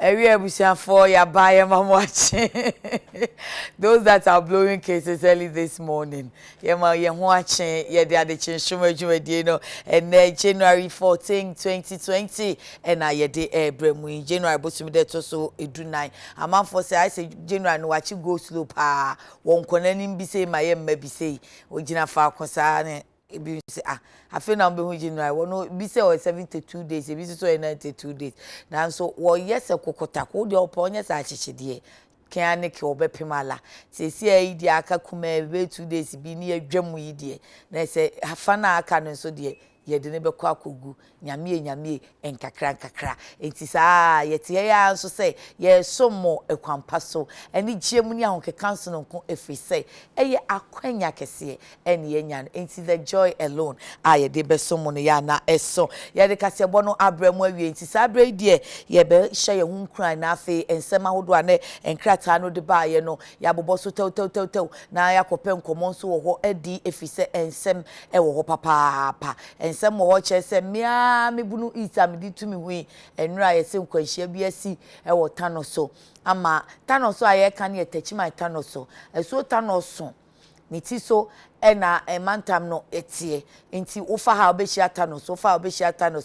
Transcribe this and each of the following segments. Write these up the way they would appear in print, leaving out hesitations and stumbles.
Every ebusian for ya buy em watching. Those that are blowing cases early this morning. Yema ye watching ye the Adekye Nsroma you know and January 14, 2020 and I ye de Bremu January bosumi de to so edunai. A man for say I say January no watch go slow pa won konanim bi say my yem bi say ogina fa kosa ne ebi say I feel now be hu January wono bi say o 72 days ebi so 92 days na so wo yes kokota ko de opo nya sa chichide kan ne ke obepimala se si ayi di aka kuma be 2 days bi ne adwam yi de na se afa na aka no so de ye de ne be kwa kogu nyame enkakra enti saa ye te ya nso say ye sommo ekwampa so eni giemu ni ahonke council no nko efise eye akwanya kese eni ye nya enti the joy alone ye de be sommo no ya na eso ye de kase bo no abramu awie enti saa abra die ye be hye ye hunkran na afi ensema hodo ane enkrata no de ba ye no ya bobo so tew na ya kopem komo nso wo ho adi efise ensem wo ho papa ensem wo chese mia me bunu ita me di tumi hui enra ye se nkwanhia bi asi wo tano so ama tano so aye kan ye tachima tano so eso tano so ni ti so ena emantam no etie enti ofa ha obehia tano so ofa obehia tano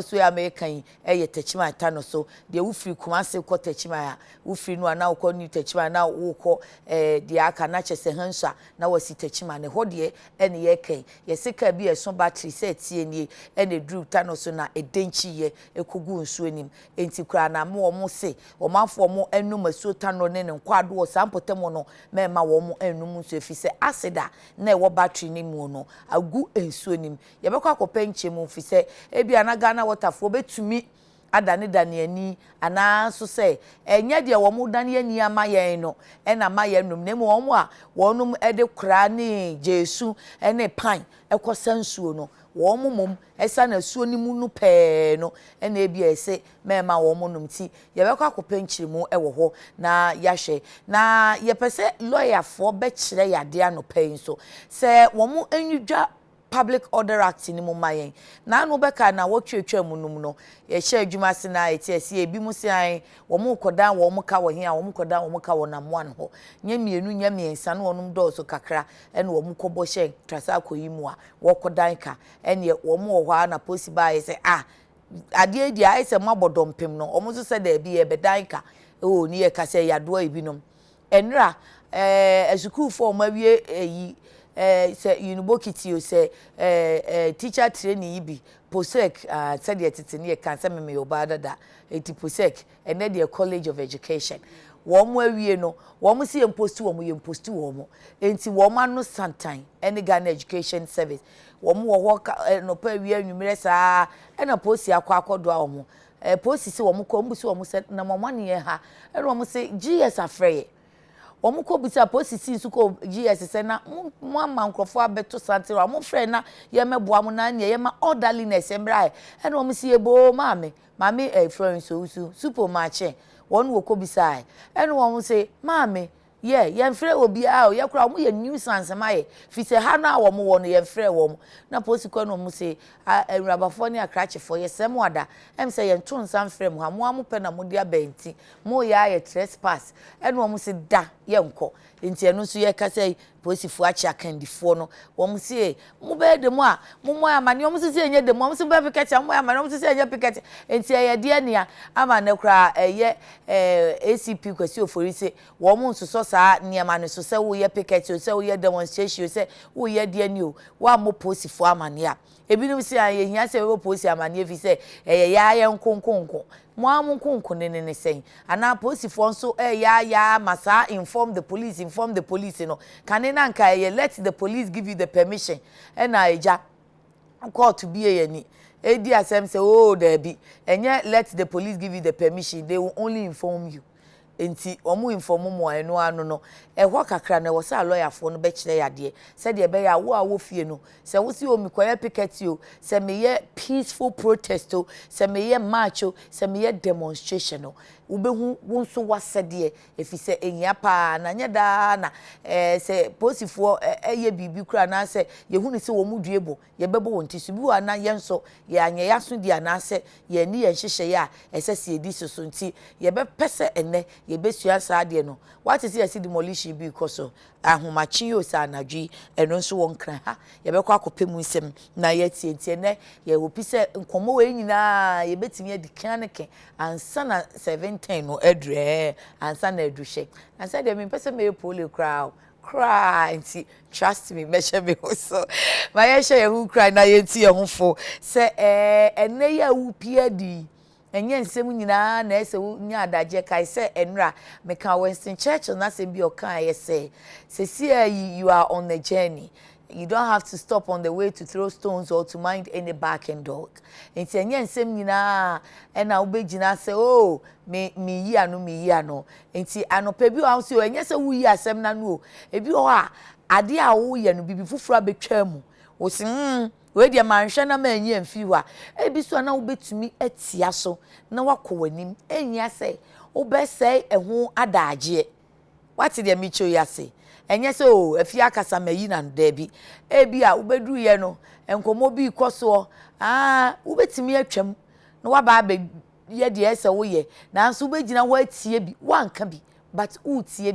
so ya me kan ye tachima tano so de ufiri kumase ko tachima ya ufiri no ana ko ni tachima na wo ko de aka na chese hansa na wasi tachima ne hodie ene ye kan ye sika bi eso battery set ye ni ene dru tano so na edenchi ye ekogu nsu anim enti kura na mo mo se o manfo mo enum aso tano ne nkwado o sampotem no me ma wo mo enum nsu efise asida na ewo battery ni mu no agu ensuo nim ye bekwa akopɛ nkyemu fi sɛ ebi anaga na waterfo betumi adane dane ani ana so sɛ enye de wo mu dane ani ama yɛn no ɛna ma yɛn num na mu wo a wonum ede kra ne jesu ene pan ekosa nsuo no wo mum esa na suo ni mu no pɛɛ no ɛna ebi ese mema wo mu num ti ye bekwa akopɛ nkyemu ɛwɔ ho na yahwɛ na ye pɛsɛ lawyer fo be kyerɛ yade anopɛ nso sɛ wo mu enwudwa Public Order Act ni mo mayen na no beka na wotwetwa mu num no ye hye adwuma se na etiese ebi mu se an wo mu kodan wo mu ka wo hia wo mu kodan wo mu ka wo nam wan ho nya mienu nya miensa no wonum do so kakra ene wo mu kɔbɔ hye trasa akoyi mu a wo kodan ka ene wo mu wo ha na posi ba ye se ade di ai se mabodompem no wo mu so se da bi ye bedan ka o ni ye ka se yadoa ebinom enra esukuu fo ma wie eyi say university o say teacher training yibi posek said the titini e kan say me obada da eti posek and then the college of education wo mo awie no wo mo si impost wo mo enti wo ma no santan any Ghana education service wo mo wo no pa awie anwumere saa e na posi akwakodo a wo mo posi si wo mo ko mbusi wo mo se na mo mane ye ha e wo mo se GS afreye omo ko bisa posisi nsu ko GS se na mo ama nkrofo abeto santero amo frɛ na ye meboa mo na ne ye ma orderliness embra e na omo si ebo mame friend so supermarket won wo ko bisa e na omo se mame ye mfrɛ obi a ye kura omo ye nuisance maye fi se ha na wo mo wo no ye mfrɛ wo mo na posi ko na omo se awurabafo ne akrachefo ye sem wada em se ye nto nsan frɛ mo ha mo amopɛ na mo dia benti mo ya ye trespass e na omo se da ye nko enti eno so ye ka say posi fu achi akandifo no wo mo se mo be de mo a mo amane omo se enye de mo se be picket mo amane omo se enye picket enti ye de ania ama na kura ye ACP kwasi ofori se wo mo nso saa niema no so se wo ye picket o se wo ye demonstration o se wo ye de ani o wa mo posi fu amane a ebinim se ye hia se wo posi amane fi se ya ye nkonkonko mo amunkonko ne sen ana posi fu nso ya masa inform the police no kanena nka ye let the police give you the permission na eja court to be any edi asem say oh there be enye let the police give you the permission they will only inform you enti omu inform mo eno anu no ehwa kakra na wo sa lawyer fo no be kire yade se de be ya wo a wo fie no se wo si omi koya picket o se me ye peaceful protest o se me ye march o se me ye demonstration o ubehu wonso wasede efi se ehia pa na nya da na se posifo eye bibi kura na se yehu ni se wo mu duebo ye bebo wonti su bi wa na ye nso ye anye yaso di ana se ye ni ye nhihye ya ese se edi so nti ye be pese ene ye besua sa de no what is ye see demolition bi koso ahomachi yo sa anadwi eno nso won kran ha ye be kwa akopemu nsem na ye tie ne ye opi se nkomo we nyina ye betimi adikan ne ke ansa na 710 no edre ansa na eduhye and said me pese me pole crowd cry nti trust me measure me so my ye who cry na ye tie ho fo se ene ya upia di enye nsem nyina na ese nya Adekye kai se enra me kan Winston Churchill na se bi o kan ye say you are on the journey. You don't have to stop on the way to throw stones or to mind any barking dog. Enti enye nsem nyina na ubegina se oh me yi ano enti anopa bi o so enye se wo yi asem na no ebi o a ade a wo ye no bibi fufura betwa mu wo se we dia manhwe na ma enye mfi wa ebi so na wo betumi atia so na wakọ wanim enya se wo be sei eho adagye wati dia micho yase enye se o afi akasa mayi na nda bi ebi a wo beduru ye no enkomo bi koso wo betumi atwam na waba be ye de ese wo ye na nso be gina ho atie bi wanka bi but utie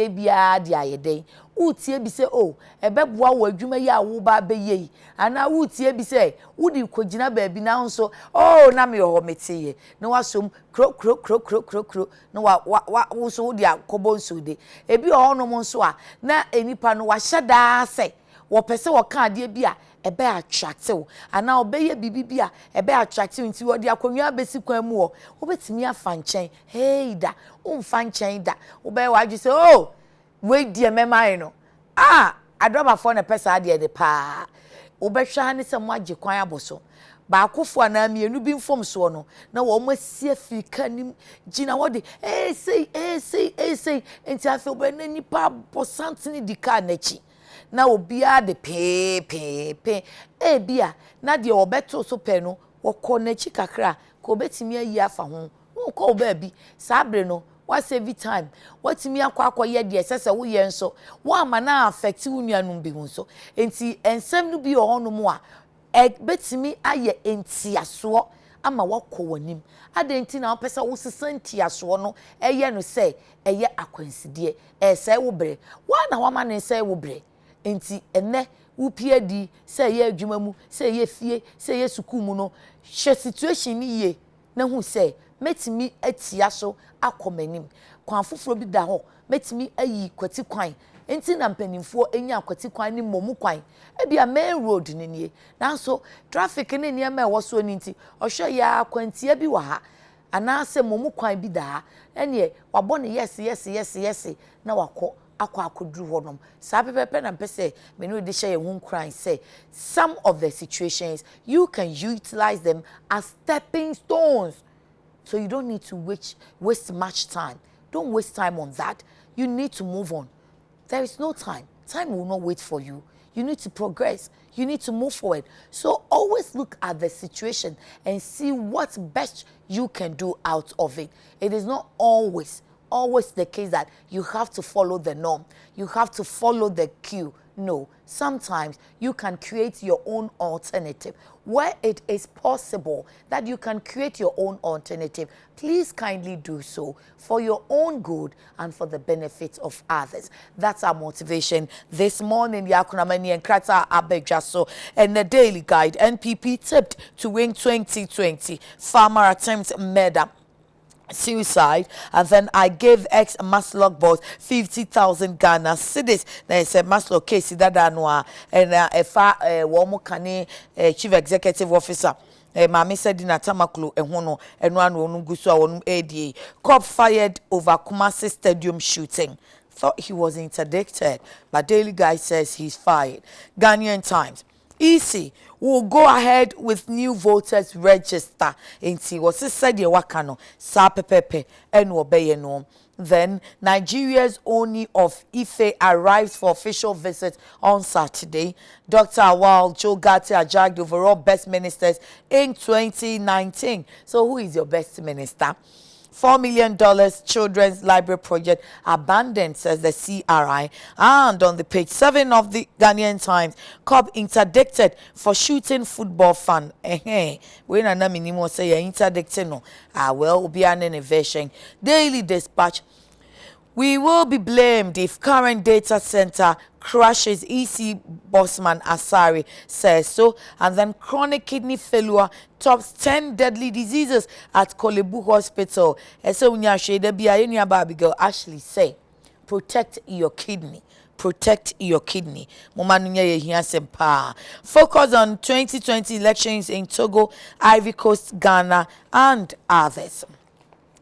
bi a de ayeden utie bi se o ebeboa wo adwuma yi a wo ba be yi ana utie bi se wudi kogina ba bi na nso oh na me ho metiye na wasom kro na wo so wudi akobo nso de ebi ho no mo nso a na enipa no wa hyeda se wo pese wo ka ade bi a ebe attractive ana obeye bibi a ebe attractive nti wo de akonwa besi kwan mu wo betimi afa nchen hey da umfa nchen da obe wa ju say oh we die memai no adoba for na pesa de de pa obehwa ne se mo age kwan aboso ba akofo na mienu bi mfom so no na wo masie Afrika nim gina wo de say enti afi obe na nipa posantini dika nachi na obia de pe bia na de obeto so pe no wo ko nachi kakra ko betimi ayi afa ho wo ko oba bi sabre no what save time watimi akwa de sese wo ye nso wo ama na affect wo nuanum bi nso enti ensem no bi ohono mu a betimi aye entiaso ama wakọ wanim adenti na opesa wo sesantiaso no eye no se eye akwansidie se wo bre wa na wa ma ne se wo bre enti ene wo pia di se ye adwuma mu se ye fie se ye suku mu no hwe situation ni ye na hu se metimi atia so akomanim kwan foforo bi da ho metimi ayi kwati kwan enti na mpanimfo enya kwati kwan ni momu kwan ebia main road ni nie nanso traffic ni nie ma wo so ni nti ohwe ya kwantia bi wa ha anase momu kwan bi da ene wabọ ne yes na wakọ akoduru honom sa pepepe na mpese me no de share hun cry say some of the situations you can utilize them as stepping stones. So you don't need to waste much time. Don't waste time on that. You need to move on. There is no time. Time will not wait for you. You need to progress. You need to move forward. So always look at the situation and see what best you can do out of it. It is not always the case that you have to follow the norm. You have to follow the queue. No, sometimes you can create your own alternative. Where it is possible that you can create your own alternative, please kindly do so for your own good and for the benefit of others. That's our motivation this morning. Yakunamani and Krata Abejaso and the Daily Guide. NPP tipped to win 2020. Farmer attempts murder. Suicide, and then I gave ex Maslock boss 50,000 Ghana cedis. Now it's a Maslock case that anwa and womo kane chief executive officer. Mami said in Atamaklu and Hono and one Gusu on ADA. Cop fired over Kumasi Stadium shooting. Thought he was interdicted, but Daily Guy says he's fired. Ghanaian Times. Easy will go ahead with new voters register. Inti was said ye wakano sa pepepe and obey no. Then Nigeria's Oni of Ife arrives for official visit on Saturday. Dr. Awal Joe Gatti are jagged overall best ministers in 2019. So who is your best minister? $4 million children's library project abandoned, says the CRI. And on the page 7 of the Ghanaian Times, cop interdicted for shooting football fan. We na minimum say interdicted no. Well, be an innovation. Daily Dispatch. We will be blamed if current data center crashes, EC bossman Asari says so. And then chronic kidney failure tops 10 deadly diseases at Kolebu Hospital. So Abigail Ashley say, protect your kidney. Protect your kidney. Focus on 2020 elections in Togo, Ivory Coast, Ghana, and others.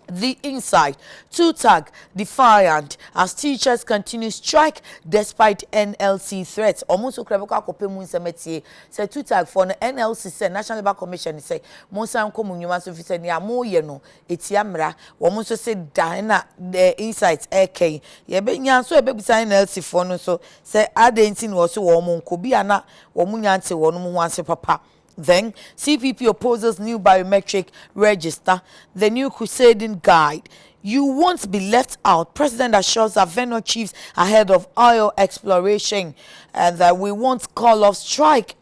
The Inside, Tutag defiant as teachers continue strike despite NLC threats. Almost Ukraboka Kopemun Semetie said Tutag for the NLC said National Labour Commission say Monsan Komunyuma Sufficient Yamo Yeno, Etiamra, almost said Diana the Insights AK. Yebenya so a baby sign NLC for no so say Adentin was so woman Kobiana, Womunyanse, Wonuanse Papa. Then, CPP opposes new biometric register, the new crusading guide. You won't be left out. President assures Aveno chiefs ahead of oil exploration, and that we won't call off strike.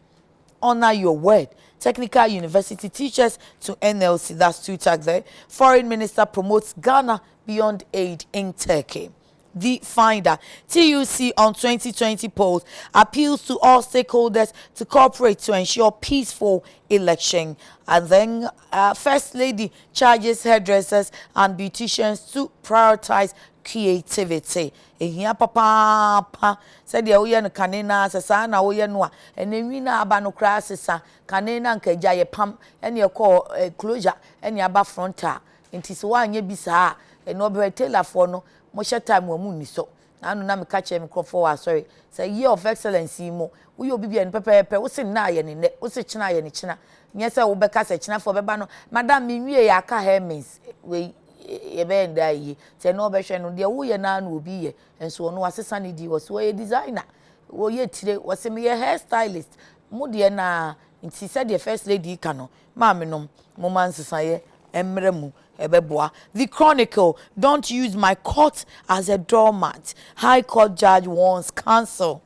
Honor your word. Technical University teachers to NLC, that's two tags there. Foreign Minister promotes Ghana beyond aid in Turkey. The Finder, TUC on 2020 polls appeals to all stakeholders to cooperate to ensure peaceful election. And then First Lady charges hairdressers and beauticians to prioritize creativity. Ehia papa said ya oye no kanena sesa na oye no a enwi na aba no kra sesa kanena nkaja ye pam ene ye call closure ene aba frontal nti so anye bi saa ene obre tailor for no mo time wo mu ni so anu na me ka che microphone sorry say year of excellence mo wo yo bibia ni pepepe wo se na ye ne ne wo se china ye ne china nye se wo beka se china for beba no madam me nwie ya ka hemins we ye be nda yi se no be hwe no de wo ye na na obi ye enso no asesa ne di wo so ye designer wo ye tire wo se me ye hair stylist mo de na nti se de first lady ka no ma me no mo man sesa ye emremu. The Chronicle, don't use my court as a doormat. High Court judge warns council.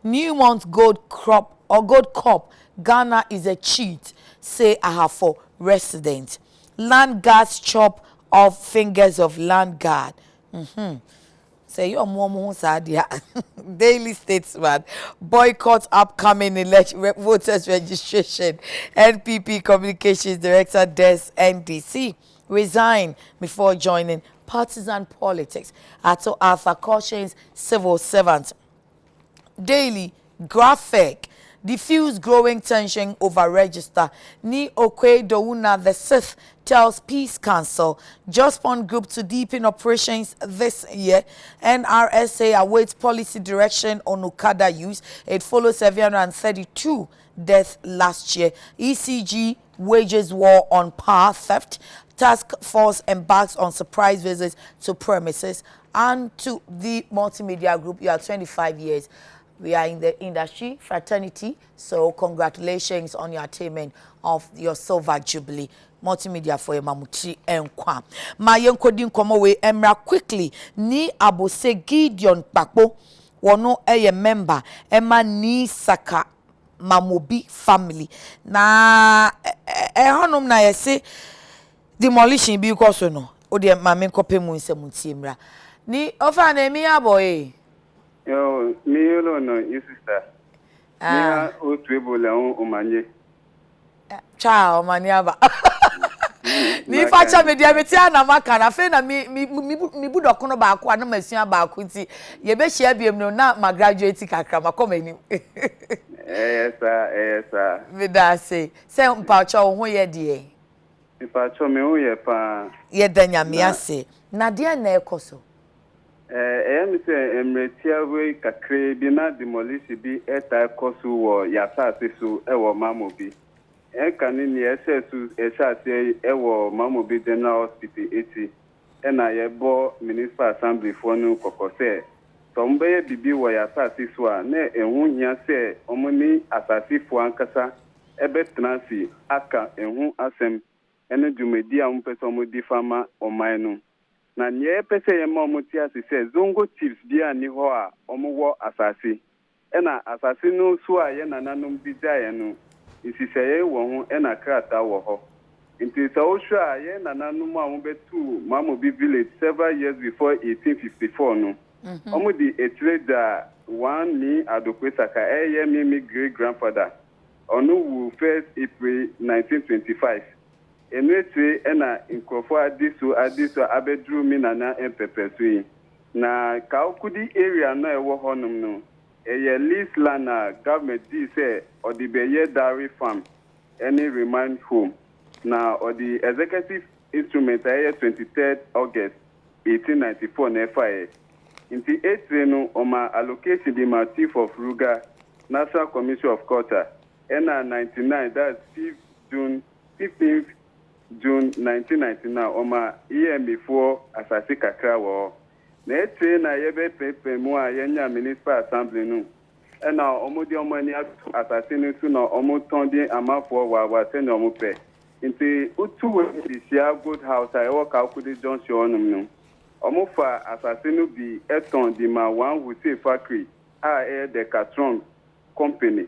Newmont gold crop or gold cop, Ghana is a cheat, say Ahafo resident. Land guards chop off fingers of land guard. Say your mom sadia. Daily Statesman, boycott upcoming voters registration. NPP Communications Director Des NDC resign before joining partisan politics. Ato Arthur cautions civil servants. Daily Graphic, diffuse growing tension over register. Ni Okwe Douna the Sixth tells Peace Council Jospon Group to deepen operations this year. NRSA awaits policy direction on Okada use. It follows 732 deaths last year. ECG wages war on power theft. Task force embarks on surprise visits to premises. And to the multimedia group, you are 25 years. We are in the industry fraternity, so congratulations on your attainment of your silver jubilee. Multimedia for Mamuchi Enkwa. My young coding come away emra quickly. Ni Abose Gideon Pakpo, wono a member, Emma Ni Saka Mamobi family. Na honum na yese demolition bi ko so no. O de mame kope mu nsem ntiemra. Ni ofa na emi aboy. Yo, me no, you sister. Ah, o twebole o manye. Ciao, maniaba. Ni facha me dia meti ana maka na fe na mi budoko no ba ko na masua ba ko nti ye be hia biem no na ma graduate kakra makoma ni. Yes sir. Me da say mpacha wo ho ye de. Mpacha me ho ye pa. Ye danya me ase. Na de na ekoso. Em say emretia we kakre bi na demolish bi eta kosu wo ya sase so e wo mamobi. Kani ni esesu esase e wo mamobi general hospital 80 na ye bo municipal assembly for no kokose. So mbeye bibi wo ya sase so a na ehun hia se omuni asase fo ankasa ebe transi aka ehun asem ene dwumedi a mpese omudi fama oman no. Na nye pese ye ma muti asise zongo chiefs bia ni ho a omwo asase ena asase no so a ye nananum bidaye no isiseye wo ho ena krata wo ho nti so ohwa ye nananum a betu mamobi village several years before 1854 no omudi a trader one ni Adekye Saka ye me great grandfather onu wu 1st April 1925 Enwetwe ena inkofo adiso abedru mi nana empepesui na kaukudi area na ewo honum no eye lease land na government di say odibeye dairy farm any remand home na odi executive instrument eye 23rd August 1894 na FIA inti etre no oma allocation di ma chief of Ruga National Commission of Culture ena 99 that's 15th June 1999 oma before asasi kakra wo na etre na yebe pepe mu a yenya municipal assembly no na omodi omani asasi no su na omotondi amafo wa se na omope nti utu we disia good house a wo ka okudi junction onum no omofa asasi no bi eton di ma one wholesale factory a the Strong company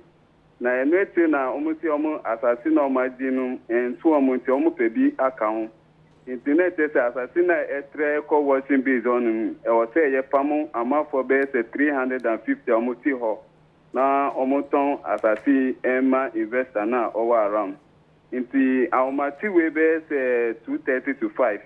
na enwete na omuti omu asasi na omadinu entu omuti omu pebi akaun internet ese asasi na etre ko watching base on e o se ye pamu amafo be se 350 omuti ho na omuton asasi ema investor na over around inti awmati we be se 230 to 5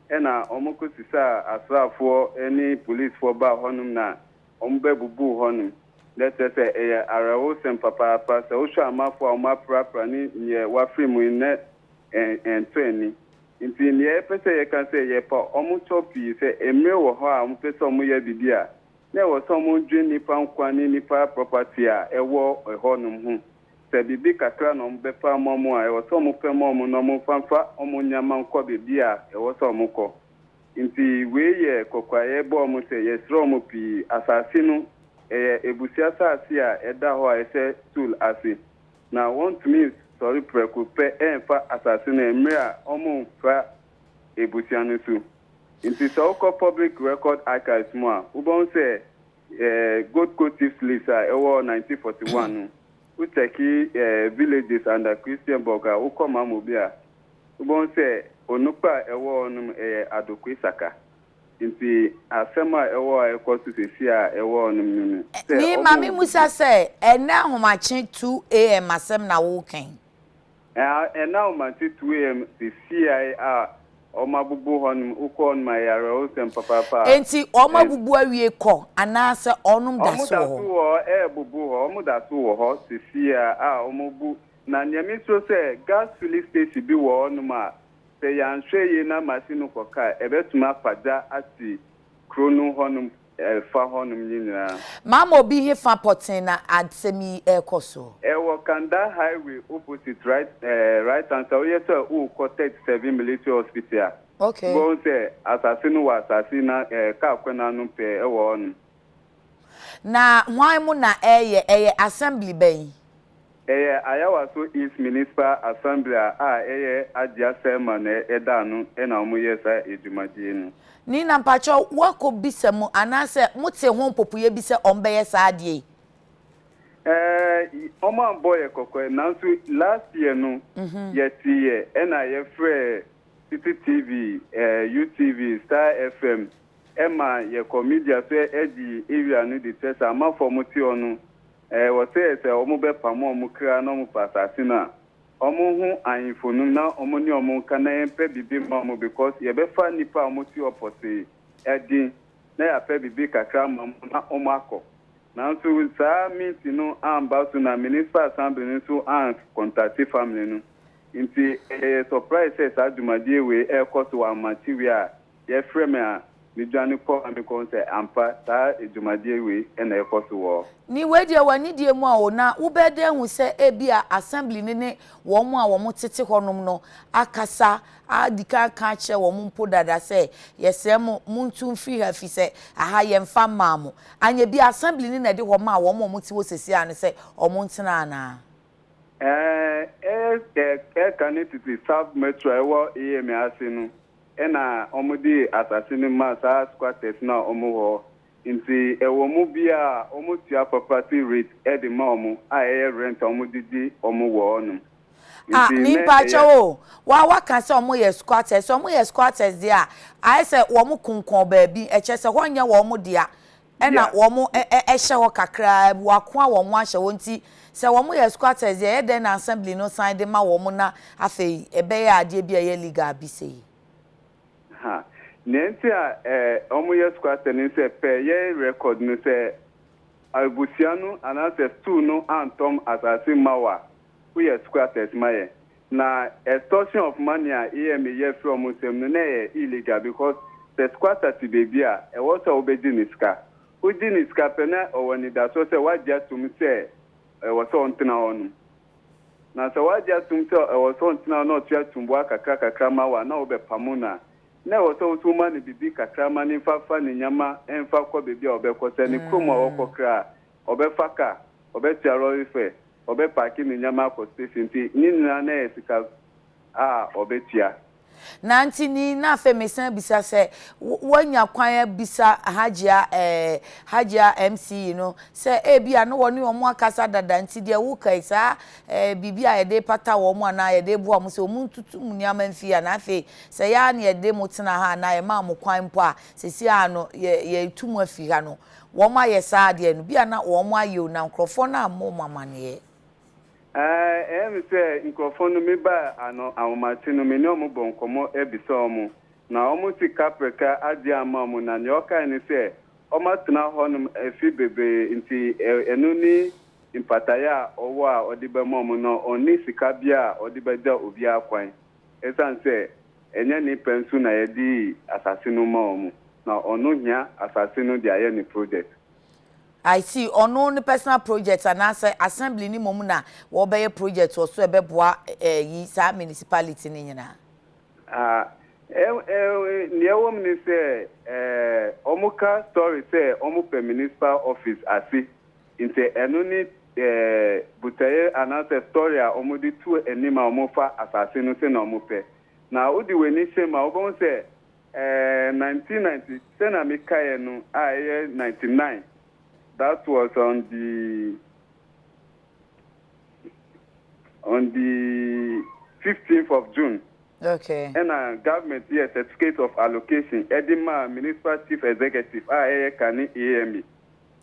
ena omuko sisa asrafo any police for ba honum na ombe bubu honum let us say arawo sem papa so usho amafo amapra ni ye wafri mu ne entweni nti ne pese ye kan say ye pa omu chopi say emre wo ho a mu pese omu ye bibia na wo so mu dwe nipa nkwani nipa property a ewo ho num hu se bibi kakra no mbe pa momu a ewo so mu pe momu no mu fanfa omu nyama nkọ bibia ewo so mu kọ nti we ye kokwaye bo mu say ye sro mu pi asasi no ebusia saasi a eda ho a ese tool asi na want me sorry preocupe enfa asasi na emre a omu fa ebusia no su inti so ko public record archives mo a ubon se gold coast list a ewo 1941 no uteki villages under Christian Burger ukoma mo bia ubon se onupa ewo onum Adekye Saka inti asema ewo ekosu sesi a ewo onum ni mami musa say ena homache 2 am asem na woken ena homache 2 am sesi a omabubu honum ukon mayare osem papa enti omabubu awie ko anase onum daso ho bubu ho omudaso ho sesi a omubu na nyame so say gas filling station bi wo onum a se yanhwe na machine koka ebetuma paja ati krono honum fa honum nyina mama obi he fa potin na adsemi ekoso ewo Kanda highway opposite right answer we say o ko 37 military hospital okay go say assassin wa assassin na ka kwena no pe ewo onu na hwan mu na eye assembly ben ayawa so East Municipal Assembly adia sema na edanu na omu yesa edumadi enu ni na mpacho wako bisemu anase muti ho popuye bise ombeye saadie Oma boy kokwe nansu last year no yetiye na ye free City TV UTV Star FM ema ye comedian so edi area no the test ama for muti onu what say omu be pamo omu kra no mu pasasi na omu hu ayinfonu na omu ni omu kana empe bibi mamu because ye be fa nipa omu ti opose edi na ya pe bibi kakra mamu na omu akọ na nso sa meet no amba so na municipal assembly nso an contact family no nti surprise say sa dumadie we e koso wa material ye frame a midwane ko amikon se ampa ta edumadie we na ekoso wo ni we dia wani die mu a wo na wo be de hu se ebia assembly ne wo mu a wo mu tete honom no akasa adika ka che wo mu mpo dada se yesem muntu free hafi se aha ye mfa maamo anya bi assembly ne na de ho ma wo mu ti wo sesi an se o mu ntena na kanititi South Metro ewo EM asinu ena omudi asasini ma sa squatters na omo nti ewo mu bia omo tia property rate e de ma omo rent omudi di omo wo no ni pa chawo wa kan se omo ye squatters dia ai se wo mu kunkon ba bi e che se honye wo mu dia ena wo mu hye ho kakra wa ko a wo mu ahye wo nti se wo mu ye squatters dia e den na assembly no sign de ma wo mu na afei ebe ya ade bia ye legal bi sei ha nenti a omo ye squatter ni se pe ye record ni se abusianu anase stu no antom asasi mawa we are squatters maye na extortion of money a ye from them no na illegal because the squatter ti baby a e wo so obedi niska odi niska pe na owani da so se wadia tum se e wo so ntena onu na so wadia tum se e wo so ntena no tia tumbo kakra mawa na obepamuna na wo so tuma ni bibi kakra ma ni fafa ni nyama enfa kwa baby obekota ni kuma okokra obefaka obetia ife obe parki ni nyama ko station ti nyina na esika obetia na nti ni na afemesa bisa se wanya kwan bisa hajia MC no se ebia no woni omo akasa dada nti de wo kai sa bibia ye de pata wo mo na ye de bo am se omu tutu mu nyama mfia na afi se ya na ye de mutena ha na ye ma mo kwan mpo a se si ano ye tumu afi ha no wo ma ye sa de no bia na wo mo ayo na nkrofo na mo mamane say microphone me ba ano awmatino me no mo bonkomo ebisa omo na omo ti kapreka adi amamu na nyoka ni say omo tena honum efi bebe nti enu ni impataya owo a odibe momu no oni sika bia odibe da obi akwan esan say enye ni pensu na yedi asasinu momu na onu hia asasinu dia ye ni project I see ono personal projects and answer assembly ni momu na wo be project wo so e be boa yi sa municipality ni nyina ni ewom ni say omuka story say omu per municipal office asi inte enu ni butaye anase story a omu di tu enima omu fa asase no se na omu pe na odi weni shema obon say 1990 say na mikaye no 99. That was on the 15th of June. Okay. And government here certificate of allocation. Edima municipal chief executive kani AME.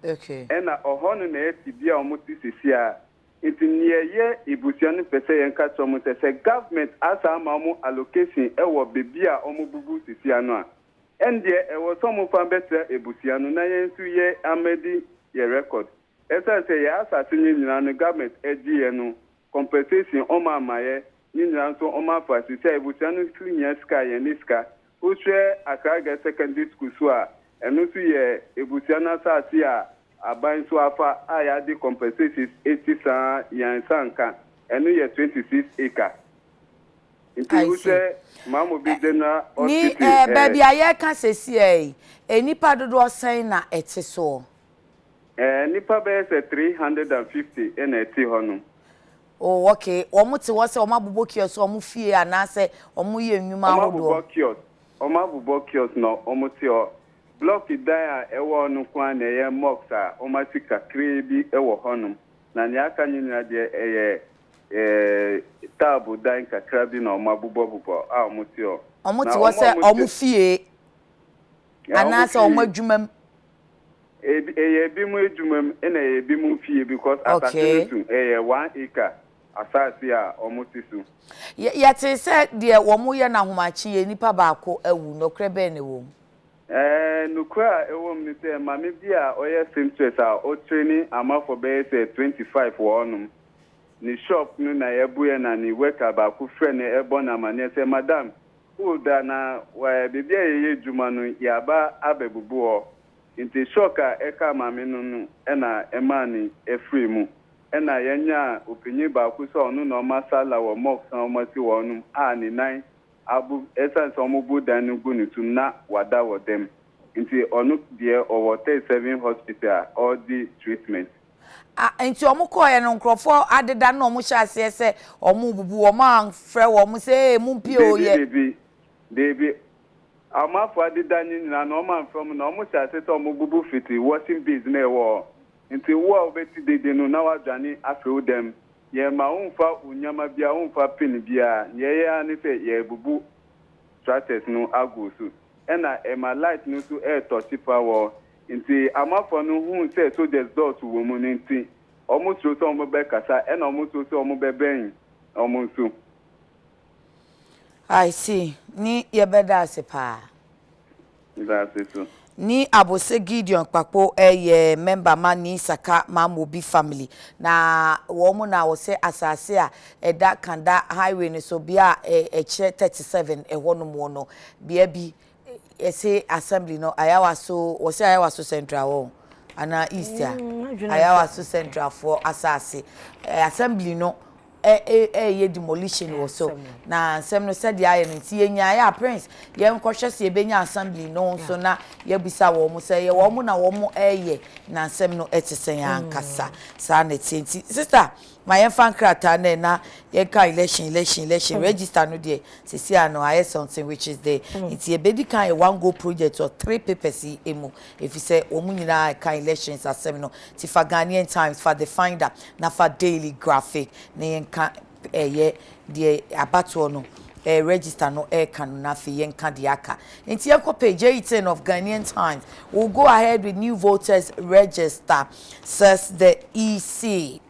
Okay. And ohonu na tibia omuti sisia. Iti niye ibusianu pese yenka chomu se government asa amamu allocation ewo bebia omu bubu sisia no a. And there ewo somu fambetre ibusianu na yensu ye amedi ye record. Esa say ya asasini nyina no government egie no compensation o ma maye nyina so o ma fasi say ebusianu su nya ska ye niska uswe akaga secondary school so a enu su ye ebusianu asasi a aban so afa aya di compensation 80 yan sanka enu ye 26 acre. Inti uswe mamu bi dena ni baby aye kan sesi enipa dodo sen na etiso nipa be say 350 en eti honum. Oh okay omo ti wo se omo abubo kios omo fie anase omo ye nwuma hodo omo abubo kios no omo ti o block dan a ewo no kwa na ye mox a omo ti kakre bi ewo honum na nya aka nyina de tabu dan kakra bi na omo abubo a omo ti o omo ti wo se omo fie anase omo adwumam bi mu edwumam ena bi mu fie because asase to 1 acre asase a omotisu ya te se de wo mu ye na homachi ye nipa baako awu no krebe ne wo nukra ewom ni se mame bia oye seamstress a o training amafo be say 25 wonum ni shop no na yebuye na ni worker baako frɛ ne ebona mane se madam Udana wa bibia ye juma no yaba abebubu nti shoka eka mame no na emani efree mu na yenya opinyi ba ku so onu no masala wo mox na omati wonu a ni nan abu essence omubu dan gu ni tum na wada wodem nti onu de owo 37 hospital all the treatment nti omo ko ye no nkrofo adeda na omo hya ase se omo bubu omo anfrɛ wo omo se mu mpio ye Baby, I'm off for the dining and no man from no much as it on Mubu Fiti, watching business war. Until war betty they know now, Johnny, I feel them. Ye, my own for Unyama be own for penny beer, ye, and if ye bubu strategies no agusu. And I am a light no to air touchy power. Until I'm off for no who says so there's door to woman in tea. Almost to some Becca and almost to some bang. Almost so. I see. Ni yebeda sepa. That's it. So. Ni abose Gideon Kpakpo ye member man ni Saka Mamobi family. Na womu na wose asase a eda kanda highway ni so bia eche 37 ehono mono. Bia bi ese assembly no ayawa so wose ayawa so central wo. Ana east ya. Ayawa so central for asase. Assembly no ye demolition wo so na nsem no said ya no ti enya ya prince ye nkohwe se ebenya assembly no so na ye bisa wo mo say ye wo mo na wo mo na nsem no etisen ya nkasa sa na tienti sister my fan krata na ye ka election register no there sisi ano aye something which is there it's a bedi kan a one go project or 3 papers emu if you say wo mo nyina ka elections asem no ti for Ghanaian Times for the finder na for Daily Graphic na ye de abato no register no can na fi yenka diaka nti yako page 18 of Ghanaian Times will go ahead with new voters register, says the EC.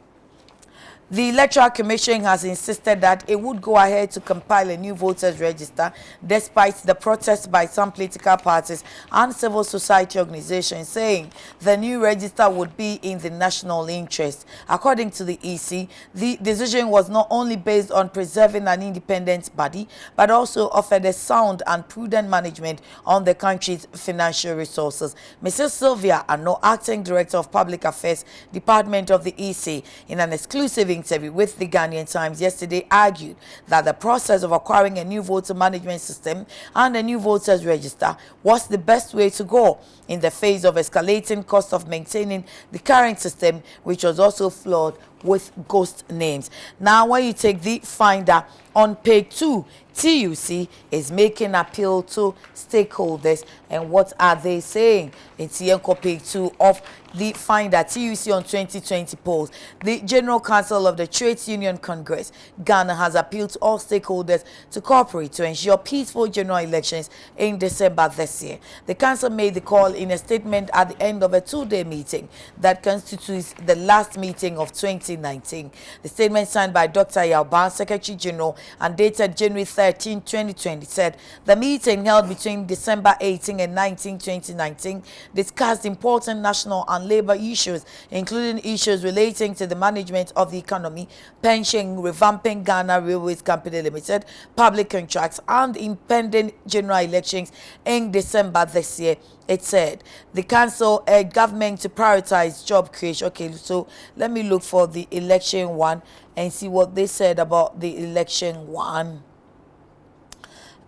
The Electoral Commission has insisted that it would go ahead to compile a new voters register despite the protests by some political parties and civil society organizations saying the new register would be in the national interest. According to the EC, the decision was not only based on preserving an independent body, but also offered a sound and prudent management on the country's financial resources. Mrs. Sylvia Ano, Acting Director of Public Affairs, Department of the EC, in an exclusive interview with the Ghanaian Times yesterday argued that the process of acquiring a new voter management system and a new voters register was the best way to go in the face of escalating cost of maintaining the current system, which was also flawed with ghost names. Now, when you take the finder on page 2, TUC is making appeal to stakeholders, and what are they saying? It's page 2 of the finder TUC on 2020 polls. The General Council of the Trades Union Congress, Ghana, has appealed to all stakeholders to cooperate to ensure peaceful general elections in December this year. The council made the call in a statement at the end of a 2-day meeting that constitutes the last meeting of 2019. The statement signed by Dr. Yalban, Secretary General, and dated January 13, 2020, said the meeting held between December 18 and 19, 2019 discussed important national and labor issues, including issues relating to the management of the economy, pension, revamping Ghana Railways Company Limited, public contracts, and impending general elections in December this year. It said the council urged government to prioritize job creation. Okay, so let me look for the election one and see what they said about the election one.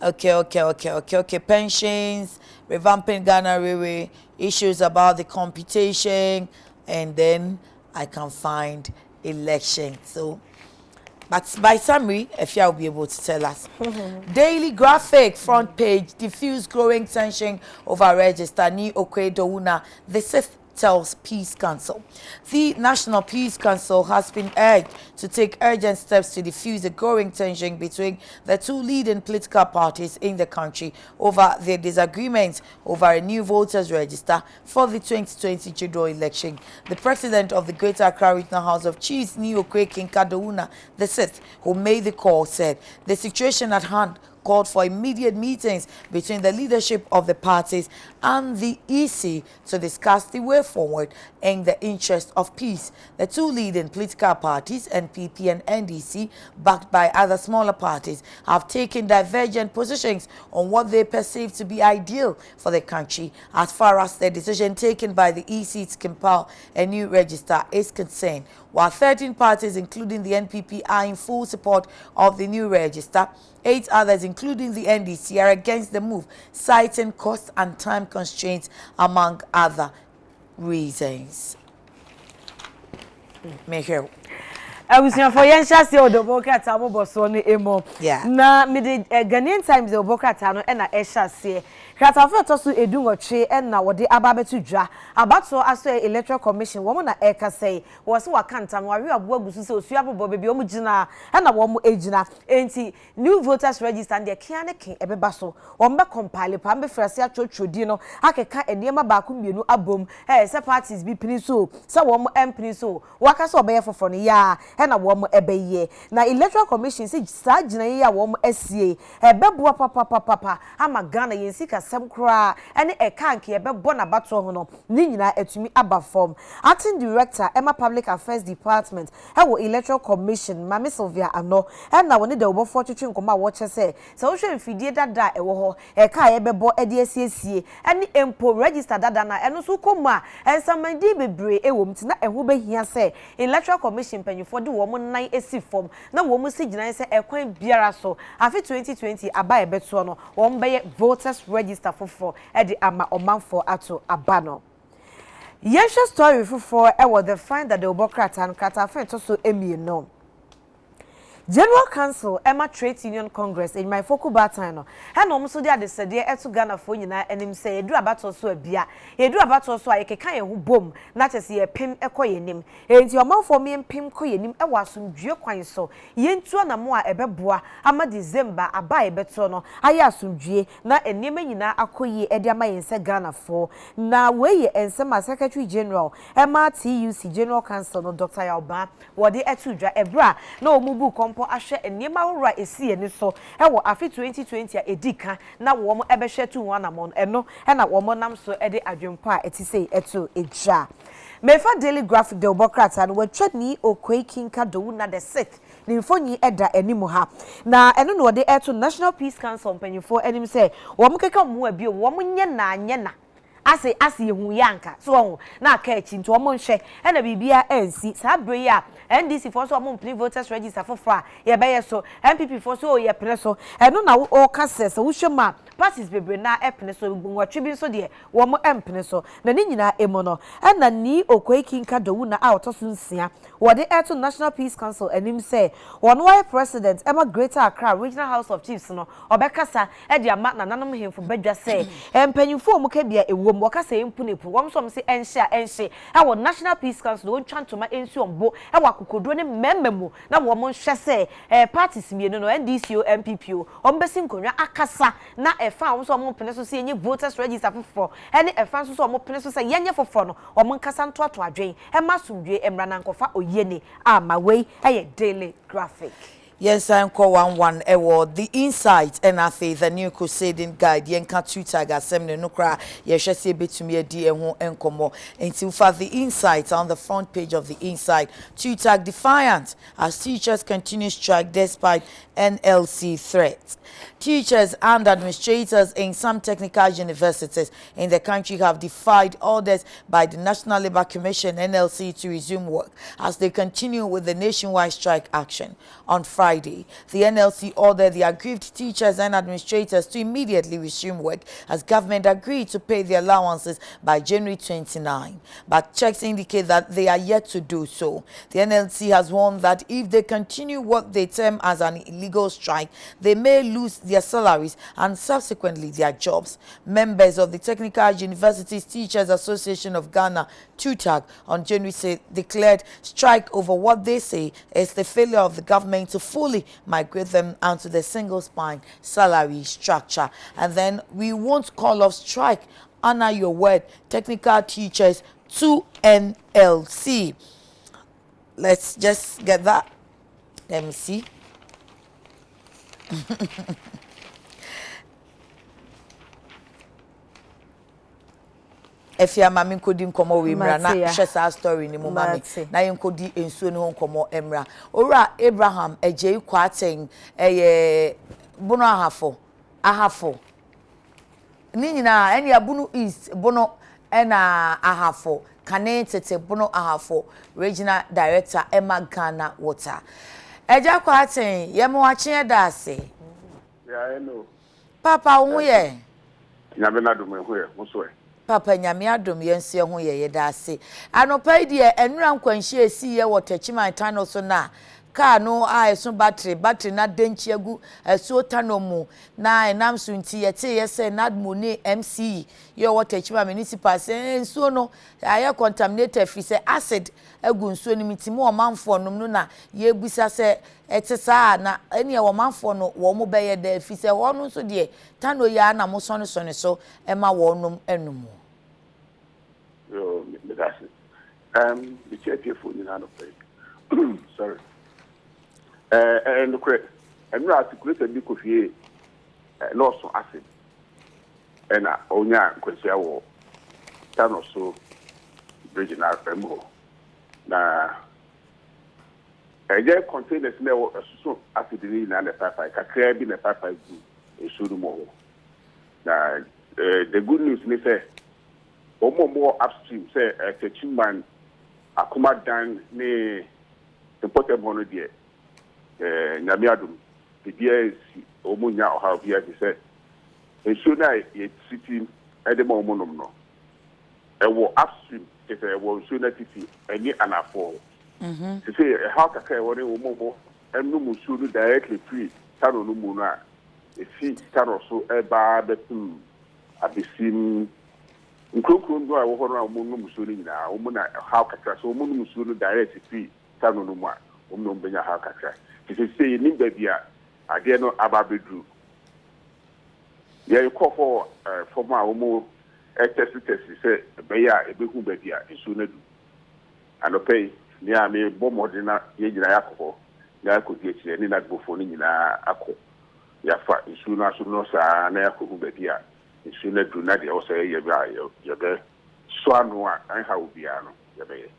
Okay. Pensions, revamping Ghana Railway, issues about the computation, and then I can find election. So, but by summary, if you will be able to tell us. Daily Graphic front page, diffuse growing tension over register. Ni Okwedouna, the sixth tells Peace Council. The National Peace Council has been urged to take urgent steps to diffuse the growing tension between the two leading political parties in the country over their disagreements over a new voters register for the 2020 general election. The president of the Greater Accra Regional House of Chiefs, Ni Okwe Kinkadouna the Sixth, who made the call, said the situation at hand called for immediate meetings between the leadership of the parties and the EC to discuss the way forward in the interest of peace. The two leading political parties, NPP and NDC, backed by other smaller parties, have taken divergent positions on what they perceive to be ideal for the country as far as the decision taken by the EC to compile a new register is concerned. While 13 parties, including the NPP, are in full support of the new register, 8 others, including the NDC, are against the move, citing cost and time constraints, among other reasons. Michael. I was here for Yansha see the Bokata Mobosoni Emo. Yeah. Na me the Ghanaian Times the Bokata no and na Esha see. Kratafa to so edungo che and na wode ababetu dwa. Abato aso Electoral Commission wo na eka say wo so wakanta no awe abo agusu say osu abobo bebi omu gina and na wo mu ejina. Enti new voters register and the kiane ken ebeba so. Wo mbe compile pa mbe frase atwotwodi no akeka enema ba ku mienu abom. Se parties bi pini so. Se wo mu empini so. Waka so obeye fofo no ya. Na wo mo ebeye na Electoral Commission say sa gina ye ya wo mo asie ebeboa papa ama Ghana yensi kasem kra ene ekanke ebebo na bato ho no ni nyina etumi aba form. Acting Director Emma Public Affairs Department wo Electoral Commission Mami Sylvia Ano na woni de obofo twetwe nkoma wo che se wo hwe mfidie dada ewo ho eka ebebo ede asiesie ene empo register dada na eno so koma ensamadi bebre ewo mti na eho behia se Electoral Commission panyufo de wo mo nan esi form na wo mo se gina se ekwan biara so afi 2020 aba ebeto no wo mbeye voters register for e de ama omanfo ato aba no. Yensha story for the find that the Obokrata and Kratafen to so emi no. General Council Emma Trade Union Congress in my focal batano. And almost the other said, dear to Ghana for you and him say, do about also a beer. You do about also I can who boom, not as ye pim a coin him. And your mouth for me and pim coin him, a was some geoquine so. Yen two and a more a beboa, ama December, a buy a betono, I assume G, not a name in a coye ediama in Sa Ghana for. Now, way and some Secretary General, Emma TUC General Council, no Dr. Alba, what they etuja a bra, no mubu ashe enema wura esi eni so ewo afi 2020 edika na wo mo ebehwe tu one amon eno na wo mo nam so ede adwempa etise eto eja mefa Daily Graphic de Obokrata no watwani okwekinka do na the 6th ni mfonyi eda enimu ha na eno no de eto National Peace Council mpanyifo enim se wo mo keka mo abi wo mo nye na ase yehu yanka so na aka echi nto mo nhwe na bibia ensi sa bre ya NDC for so mo play voters register for fra ye be so MPP for so ye pene so eno na o kase so wo hwema parties bebre na epene so gbunwatwe bi so de wo mo empene so na ni nyina emo no na ni okwekinka dowu na a otoso nsia wo de eto National Peace Council enim say one why president Emma Greater Accra Regional House of Chiefs no obekasa e de ama na nanom hemfo badwa say empanyufo mo ka bia ewo wakasa empunepu wom so se enhye wo National Peace Council wo twantoma ensu ombo wo akokodro ne mememu na wo mo hwe se parties mienu no NDC o MPP o ombesi nkonwa akasa na efa wo so mo pene so se enye voters register for ene efa so mo pene so se yenye fofo no wo mo nkasa ntoato adwen masumdwe emra na nkofa oyene ama wei eye Daily Graphic. Yes, I'm call 11 award the insight and I say the new crusading guide yenka Twitter ga semne no kra ye hwese betumi adi eho enkomo until for the insight on the front page of the insight Twitter defiant as teachers continue strike despite NLC threats. Teachers and administrators in some technical universities in the country have defied orders by the National Labour Commission NLC to resume work as they continue with the nationwide strike action. On Friday, the NLC ordered the aggrieved teachers and administrators to immediately resume work as government agreed to pay their allowances by January 29. But checks indicate that they are yet to do so. The NLC has warned that if they continue what they term as an illegal strike, they may lose their salaries and subsequently their jobs. Members of the Technical Universities Teachers Association of Ghana, TUTAG, on January 6 declared strike over what they say is the failure of the government to fully migrate them onto the single spine salary structure. And then we won't call off strike. Honor your word, technical teachers to NLC. Let's just get that. Let me see. efia mami nkodi nkomo we mra na hwesa story ni mu mami na yenkodi ensuo ni ho nkomo emra owura Abraham ejei kwaten bono ahafo ni nyina eni abunu east bono ena ahafo kane tete bono ahafo regional director Emma Ghana Water eja kwaten yemo ache da ase I know. Papa wo ye Nyame na do me ho ye mo so e Papa nyame adom yense ho ye da ase anopai de enura nkwanhie esi ye wotachiman tano so na car no so battery na denchi agu so tano mu na enam so nti ye te ye se nadmoni MC ye wotachiman municipal se nsuo no aye contaminated fi se acid agu nsuo ni mitimo o manfo nom no na ye busa se etisa na ene wo manfo no wo mo beye da fi se ho no so de tano ya na mo so so ema wo nom enum yo me that's it the chair for you no pay sorry and correct and no articulated bi kofie loss of acid and onya kwese wo tano so bridge na afemo na eje containers na wo so acid ni na pipe kakra bi na pipe gu esuru mo na the good news ni say more upstream say Techiman akuma dan ne important mono die nyame adum bibia esi omunya oha bia bi say enso na ye city edemo omonom no ewo upstream ke say ewo enso na titi eni anafo say how ka kai woni omomo enu musu no directly free tano no mu na esi tano so eba betu abesim nkronkron do a wo ho no mu no musu ni na wo mu na how kakra so mu no musu no direct free tano no mu a wo mu no benya how kakra ti say ni bia ade no ababedru ye ko for former wo mu test say beya ebehu bia isu na du anopay ni a me bomodina ye nyina yakọ ya ko die chire ni na gbofo ni nyina akọ ya fa isu na so no sa na yakọ bia isu na du na de o say ye bia ye be so anu a an ha obia no ye be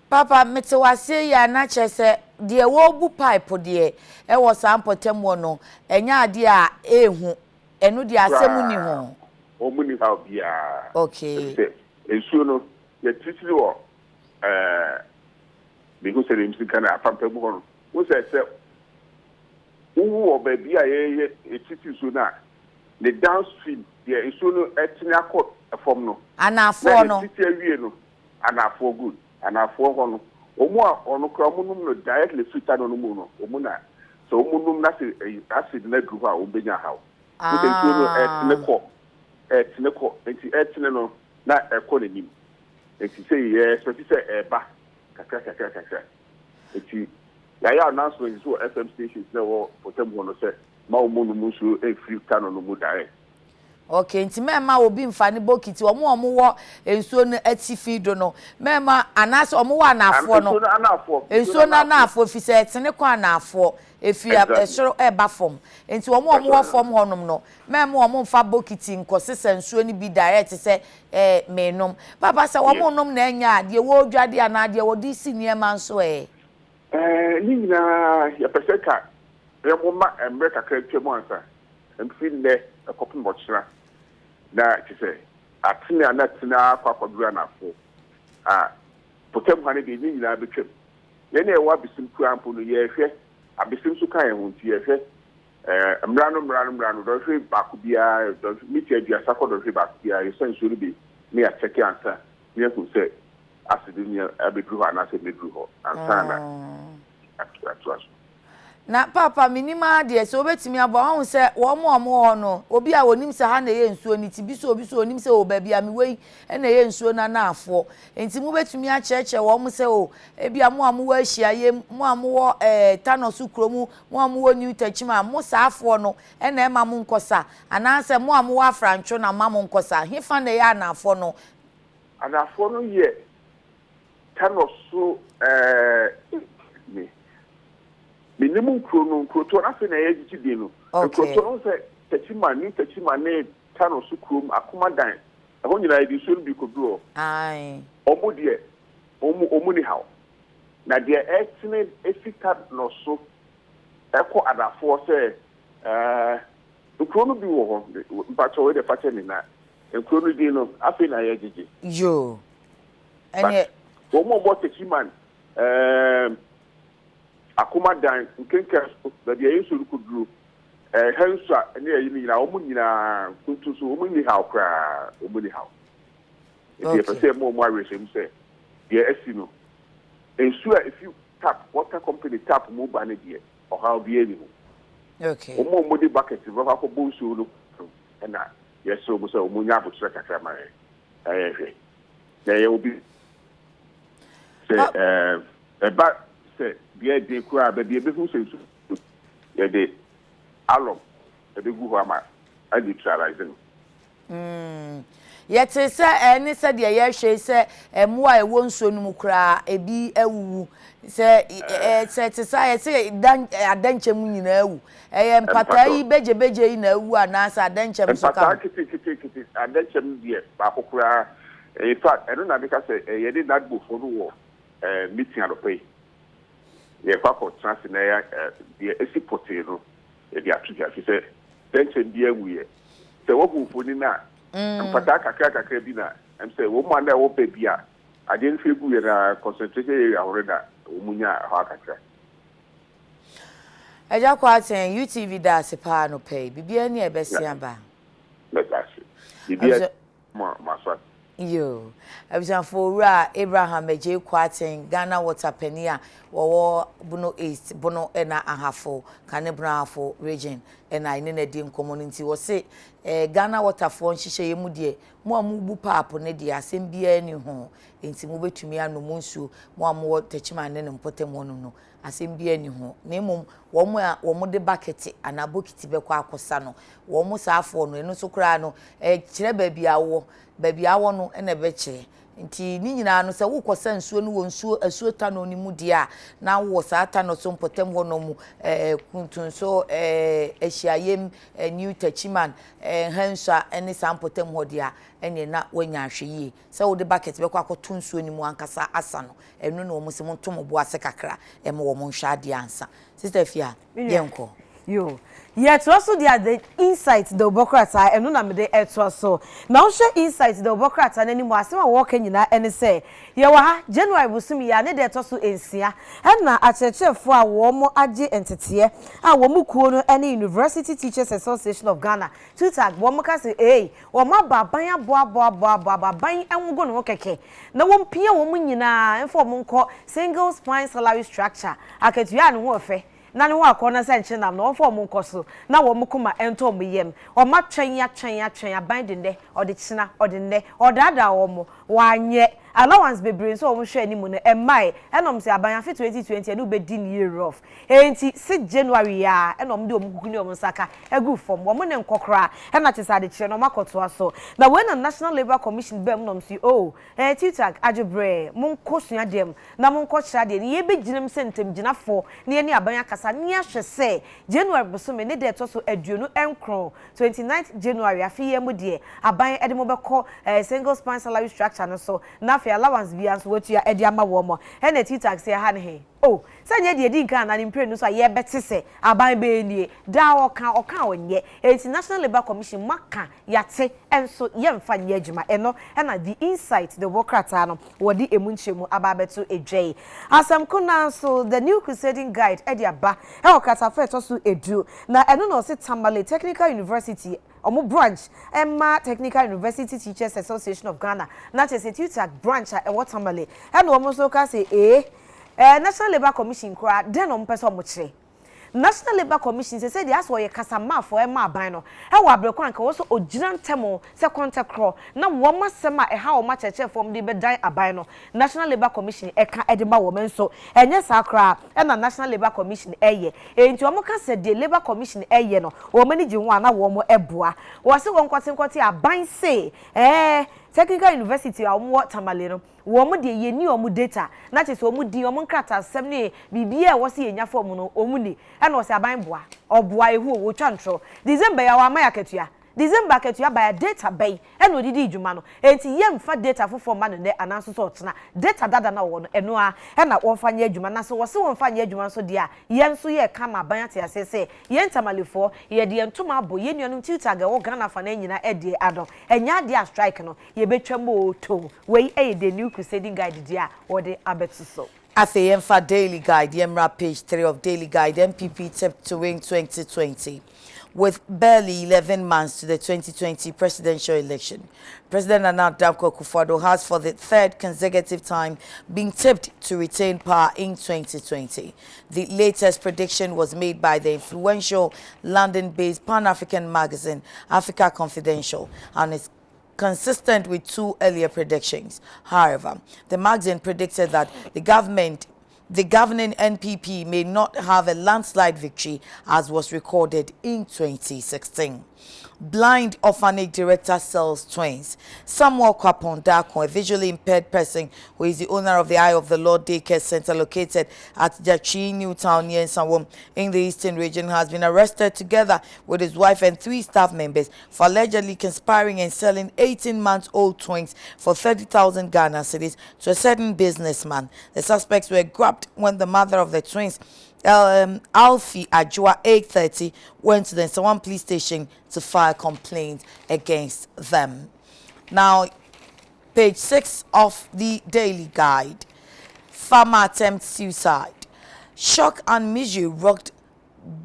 Papa metewase ya na chese de wo bu pipe de e wo sampotem wo no enya ade a ehu enu de asemu ni ho o mu ni ha obia okay isu no ye titiri wo because the MCC na pampa bu hono wo say wo baby a ye etiti so na the downstream the isu no etina court form no anafo no titi awie no anafo good anafo hono omu a ono kra mu num no directly filter no mu no omu na so omu num na se acid na group a obenya hawo wo say isu no etine ko enti etine no na ekonomy enti say yes so say eba kakra eti ya announcement so FM stations na wo potem hono say ma omo no so e free canon no mu direct okay nti mema obi mfa ne bokiti omo wo ensuo no atifi do no mema anase omo wo anafo no ensuo na anafo fi se etene ko anafo efi esoro eba fom enti omo wo fom honom no mema omo mfa bokiti nkosese ensuo ni bi direct se menom papa se omo nom na enya ade wo dwade ana ade wo di si niema nso ni nyina ya peseka ya mo ma emre kakra twemu ansa emfi ne ekopin bochira na tise atene ana tena kwakwadura na afo potem hane de ni nyina betwem ye na ewa bisim kuampo no ye hwe abisim su kan ho nti ye hwe mrano do hwe bakubia do miti adua sakọ do hwe bakubia ye senso ri bi me ya check answer me ko se asidunya abedru ha na se bedru ho ansa na atu na papa minima de so obetimi abo ahun se wo mo ho no obi a wonim se ha na ye nsuo ni ti bi so obi so onim se o ba bia mi wei na ye nsuo na na afo enti mu betumi a cheche wo mo se o e bia mo amu wa hia ye mo amu wo tanosu kromu mo amu wo new techima mo sa afo no na e ma mo nkosa ana se mo amu wa francho na ma mo nkosa hefa na ye na afo no ye tanosu minimum krono kroto na fe na ye gidi no kroto no se techima ne tano su krom akoma dan Ahụ nyina edi so bi koduro. Ai. Omo de omo ni how. Na de etine efika no so. Eko adafo se nkrono bi wo ho. Mpacho we de fache ni na. Nkrono di no afi na ye gigi. Yo. Ene omo bo techiman akoma dan nkenka da de yesu koduro. Henswa ne yi ni na omo nyina kuntu so omo ni how kra omo ni how. If you say more resem say the esino ensure if you tap water company tap mo ba ne die or how be any okay mo di bucket ro ko bo so no na yes so mo say omo nya bo tra kakra ma hwe there will be say ba say the dey kura ba the be hu say so the alum the be gu ho ama neutralizing yet say any said the year she say emwa e won so no kura ebi awuwu say say dan adanche mu nyina awu empata yi beje yi na awu anasa adanche mu so ka kiti adanche mu die ba kokura in fact I don't know because ye did not go for no meeting at pay ye kwa ko chance na ya the esi potero e dia tuja fi say danche die awu ye say wo go foni na mpata kakra bi na em say wo man na wo pe bia ade nfe gu ye na concentration area horeda wo munya ha kakra eja kwa ten UTV da se pa no pay bibia ni e besia ba let's ask bibia ma so yo abisanfowura Abraham eje kwaten Ghana water penia wo Bono East Bono ena ahafo kane brafo region ena ine na di community wo se Ghana water fo nhihye yemu de mo amubu papo ne de asem bia ni ho enti mo betumi anu mo nsu mo amwo techman ne mpotem wonu no asem bia ni ho na mum wo mo de bucket ana bokiti be kwa akosa no wo mo saafo no eno so kra no kire baabi awo no ene be kire nti ni nyina no se wo kosa nsuo no wo nsuo asuo ta no ni mu dia na wo sa ta no so mpotem ho no mu kuntunso ehyiayem new techiman henswa ene sa mpotem ho dia ene na wanya hweye se wo de bucket be kwa akoto nsuo ni mu ankasa asa no enu no wo se montom bo ase kakra eme wo mon hwa dia ansa sister Fia yenko yo yet also the insight the Obokrata and no me eto so now share insight the Obokrata na nimu asema work nyina ene say ye wa ha January busumi ya ne de eto so ensia na achechefo a wo mo age entete a wo mu kuo no ene University Teachers Association of Ghana tutag wo mo ka say wo ma baban aboa ban enwo no keke na wo mpia wo mu nyina enfo mo nko single spine salary structure aketua ne ho ofe na ne wa akọ na senche nam na ofo mu nkoso na wo mukuma ento mu yem o ma twen aban de ne o de china o de ne o dada wo mu wanye allowance bebre so wo hwe animu ne emai enom se aban afi 2020 enu be din year off enti si January ya enom de omukukuni omsaka egu fom wo mu ne nkokora na chisa de kire no makoto aso na when the National Labour Commission bem nom si TikTok ajubre mun kosua dem na mun kochira de ye be ginam sentem ginafo ne ani aban akasa ne ahwe se January bosome ne de to so aduonu enkron 29th January afi ye mu de aban edemo be ko single spine salary structure no so na fe allowance bia so wetua edi ama wo mo na TikTok se ha ne he sanye de di nkan na ni mpre no so ye beti se aban be nie da oka onye International Labour Commission maka yate enso ye mfa nye adwuma eno na the insight the Obokrata no wodi emunchemu ababeto edwei asam kuna so the new crusading guide ediaba okata fa to so edu na eno no se Tamale Technical University omo branch Emma Technical University Teachers Association of Ghana na chese TikTok branch e Tamale eno omo so ka say National Labour Commission kura den on person mo kire National Labour Commission say dey aso ye kasama for ema aban no e wa abrekwa nka wo so ogyina ntemo se contact crawl na wo masema e ha wo ma cheche form dey be dan aban no National Labour Commission e ka edema wo menso enye sakra e na National Labour Commission eye enti wo ka se dey Labour Commission eye no wo mani gi ho ana wo mo eboa wo se wo nkwate aban say Technical University a wo Tamale no wo mo de ye ni o mu data na che se o mu di o mu nkrata asem ne bibia wo se yenya form no o mu ni e na o se aban boa oboa ehu wo twantro December ya wa ma yaketua December ketu ya buy data bay and we did you mano enti yem fa data for man ne anaso sort na data dada na wo no eno a na won fa nya adwuma na so wo se won fa nya adwuma so dia yen so ye kama ban ate asese yen tamalefo ye de ntoma abo ye nuanu tuta ga wo Ghana fa na nyina e de ado enya de a strike no ye betwa mo to we e de new crusading guide dia wo de abetu so As a Yemfa Daily Guide, Yemra page 3 of Daily Guide, MPP tipped to win 2020. With barely 11 months to the 2020 presidential election, President Nana Akufo-Addo has for the third consecutive time been tipped to retain power in 2020. The latest prediction was made by the influential London-based Pan-African magazine Africa Confidential and is consistent with two earlier predictions. However, the magazine predicted that the governing NPP may not have a landslide victory as was recorded in 2016. Blind orphanage director sells twins. Samuel Kwapondako, a visually impaired person who is the owner of the Eye of the Lord Daycare Center located at Jachi, Newtown, near Nsroma in the Eastern region, has been arrested together with his wife and 3 staff members for allegedly conspiring and selling 18-month-old twins for 30,000 Ghana cedis to a certain businessman. The suspects were grabbed when the mother of the twins, Alfie Ajua 830, went to the Nsroma police station to file complaints against them. Now, page 6 of the Daily Guide. Farmer attempts suicide. Shock and misery rocked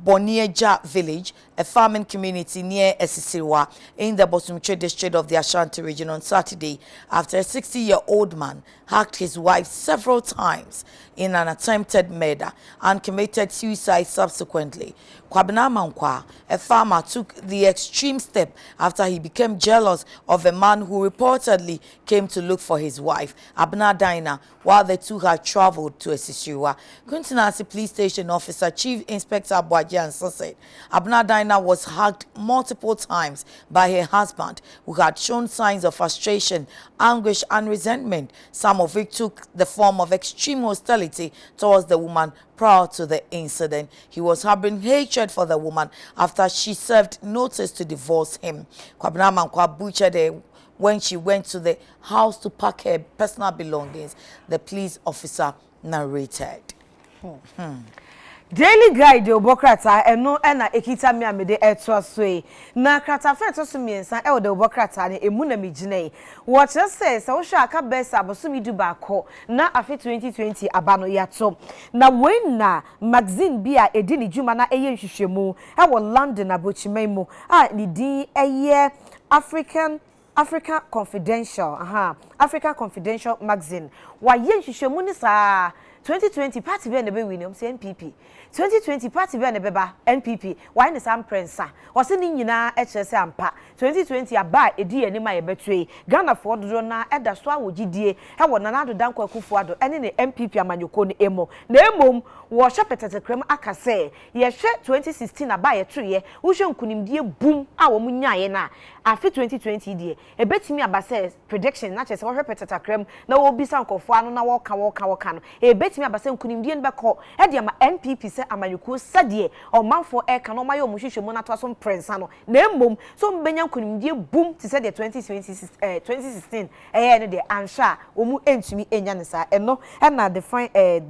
Bonieja village, a farming community near Esisiriwa in the Bosumche district of the Ashanti region on Saturday after a 60-year-old man hacked his wife several times in an attempted murder and committed suicide subsequently. Kwabena Mankwa, a farmer, took the extreme step after he became jealous of a man who reportedly came to look for his wife, Abna Dina, while the two had traveled to Esisiriwa. Kuntinasi Police Station Officer Chief Inspector Boajian said Abna Dina was hugged multiple times by her husband, who had shown signs of frustration, anguish, and resentment, some of which took the form of extreme hostility towards the woman prior to the incident. He was harboring hatred for the woman after she served notice to divorce him. Kwabena Mankwa butchered her when she went to the house to pack her personal belongings, the police officer narrated. Daily Guide obokrata eno na ekita mi amede eto so na krata fe to so miensa e de obokrata ne emu na migine wo kire se wo hwa aka besa aboso mi du ba ko na afi 2020 abano yato na when na magazine bia edi ni juma na eye nhwehwemu e wo London abochiman mu a ni din eye Africa Confidential Africa Confidential magazine wa ye nhwehwemu ni sa 2020 party be na be win say NPP 2020 party be na be ba NPP why na sam prensa o se ni nyina e kire se ampa 2020 aba edi ani ma ye betwe Ghana for dodo na eda so awogidie e wo Nana Danko Akufo-Addo ene ne NPP amanyoko ne emo na emom wo hwepetete krem aka se ye hwe 2016 aba ye tuye wo hwe nkunimdie bum a wo munyaye na afi 2020 die e betimi aba se prediction na che se wo hwepetete krem na wo bisa nkofo anu na wo ka no e betimi aba se nkunimdie nbe ko e de ama NPP se amanyoko sadie o manfo e ka no mayo muhwehwemu na to so prensa no na emom so mbenya nkunimdie bum ti se de 2016 ne de ansha wo mu entumi enya ne sa eno na define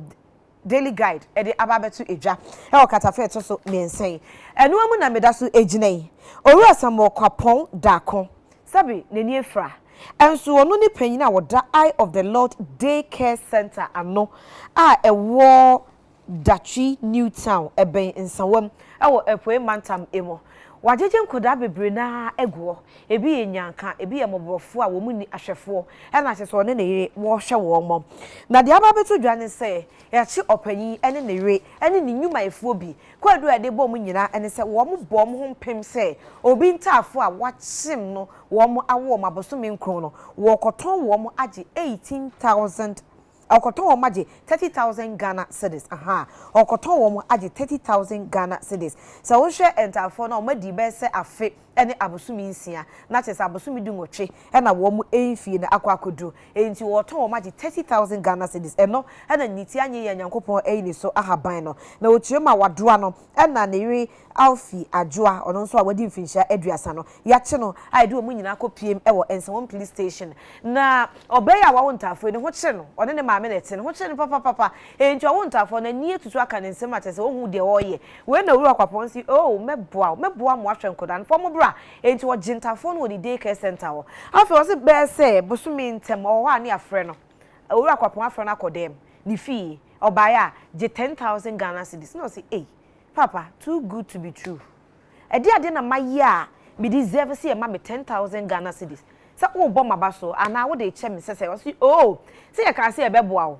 Daily Guide e de ababetu edwa e o katafe to so mensen eno amu na meda so eginai owura samo kwapon dako sabi neni efra enso ono ni panyina woda Eye of the Lord Daycare Center ano a ewo Dachi Newtown eben Nsawam ewo epoe mantam emo wajeje nkoda bebre na egwo ebi yenyanka ebi yemobofo a wo mu ni ahwefo e na hye so ne ne wo hwe wo mom na de aba beto dwane se ya chi opanyi ene ne re ene ne nyuma efuo bi kwadu ade bo mu nyina ene se wo mu bo mu ho mpem se obi ntafo a wachim no wo mu awo maboso me nkron no wo koton wo mu age 18,000 okoton wo maje 30,000 Ghana cedis okoton wo mu age 30,000 Ghana cedis so wo hwe entafo na o madi be se afe ene abosumi nsia na chese abosumi du nwotwe ena wo mu enfie na akwakodu enti wo ton wo maji 30,000 Ghana cedis eno ena niti anye ya nyankopon eyini so ahaban no na otua ma wadoa no ena ne wi alfi adwoa ono nso a wadi mfinhia aduasa no yache no aidu mu nyina akopiem ewo Nsroma police station na obeya wa wontafo ne ho kye no one ne maame ne te ne ho kye ne papa enti wo wontafo na nie tutu aka ne nsem atese ohu de oye we na wura kwapon si oh meboa mo ahwe nkoda no fo bra enti wo jintafo no wodi day care center ho afi wo se be se bosumi ntem o wa ne afre no wura kwapon afre na akodem ni fi obaya je 10,000 Ghana cedis no say eh papa too good to be true edi ade na maye a me deserve say ma me 10,000 Ghana cedis sa wo bo maba so ana wo de che me sese wo say oh say e ka say e beboa wo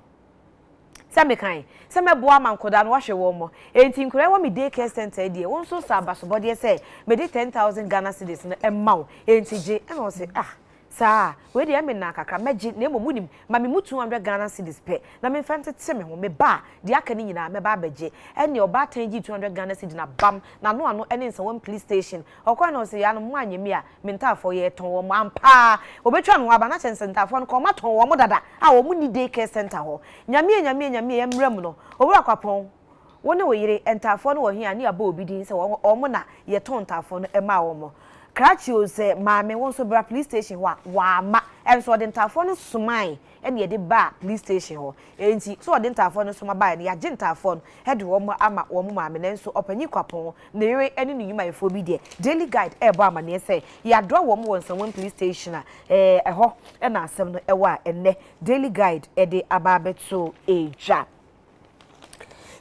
sa me kan sa me boa mankoda no hwe wo mo enti nkure wo me day care center die won so sa abaso bode say me de 10,000 Ghana cedis na emma wo enti je e no say ah sa we de me na kakra meji na emomunim ma me mu 200 Ghana cedis pe na me fante te me ho me ba de aka ni nyina me ba beje ene oba tangi 200 Ghana cedis na bam na no ano ene Nsroma police station okwa na o se ya no mu anyemi a me ntafo ye ton wo ampa obetwa no aba na chense ntafo no ko ma ton wo mo dada a wo mu ni day care center ho nyame ye mrem no owura kwapon woni wo yire ntafo no wo hia ni aba obi din se wo mo na ye ton ntafo no e ma wo mo Kratio se maame won so bra police station wa ma enso de ntafo no suman ene ye de ba police station ho enti so de ntafo no suma ba ne ya je ntafo no he de wo ama wo maame nenso opanyi kwapon na yire ene no yuma efo bi de daily guide e ba amane se ya do wo mo Nsroma police station a ho e na asem no e wa enne daily guide e de ababeto eja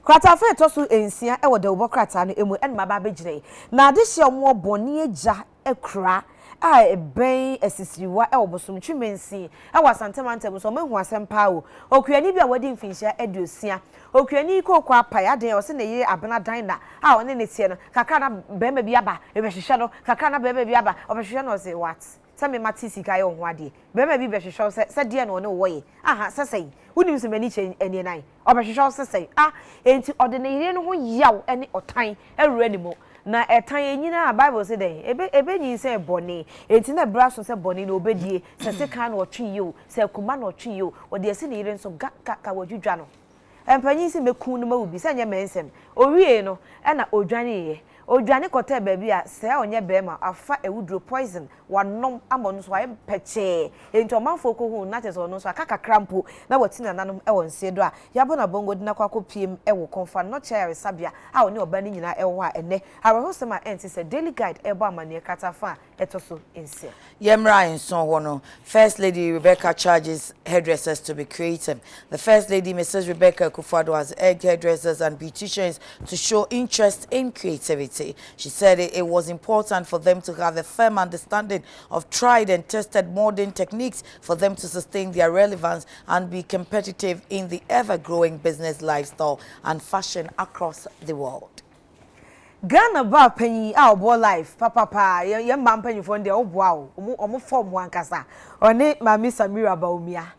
Krata fe to so ensia e wo de wo krata no emu ene maba begire na ade hye omo boni eja ekra a eben esisiriwa e obosom twimensi e wasantemantem so mehu asempa o okuani bia wadi mfinhia eduosia okuani kokwa apaya den o se ne yire abena dan na a one ne tie no kaka na bema bi aba e behhehye no kaka na bema bi aba obehhehye no se what se me matisi kai ho ade bema bi behhehye se de no ne wo ye aha sesei unim se mani chen eni nan obehhehye sesei enti ode ne yire no ho yaw ene otan ewura ni mo na etan enyina Bible say den ebe nyin say boni enti na braso say boni na obedie se kan na otwe yo se kuma na otwe yo ode ese ne yire nso ka wadwudwa no empanyin si mekun no ma ubi se nya mensem owie no e na odwane ye odwane kote baabi a se onye bema afa ewudro poison wanom amonu so aye peche enti omanfo ko hu na teso no so akaka krampo na watina nanom e won se do a yabo na bongo dina kwa kopiem e wo konfa no chair sabia a oni oba ni nyina e wo a ene arehosema enti se daily guide e bo amane katafa etoso ense Yemra in Sonwono. First Lady Rebecca charges hairdressers to be creative. The First Lady, Mrs. Rebecca Akufo-Addo, has urged hairdressers and beauticians to show interest in creativity. She said it was important for them to have a firm understanding of tried and tested modern techniques for them to sustain their relevance and be competitive in the ever-growing business, lifestyle and fashion across the world. Ghana ba panyi a obo life papa ye mma panyi fo nde obo a omo form wankasa one mami Samira Baumia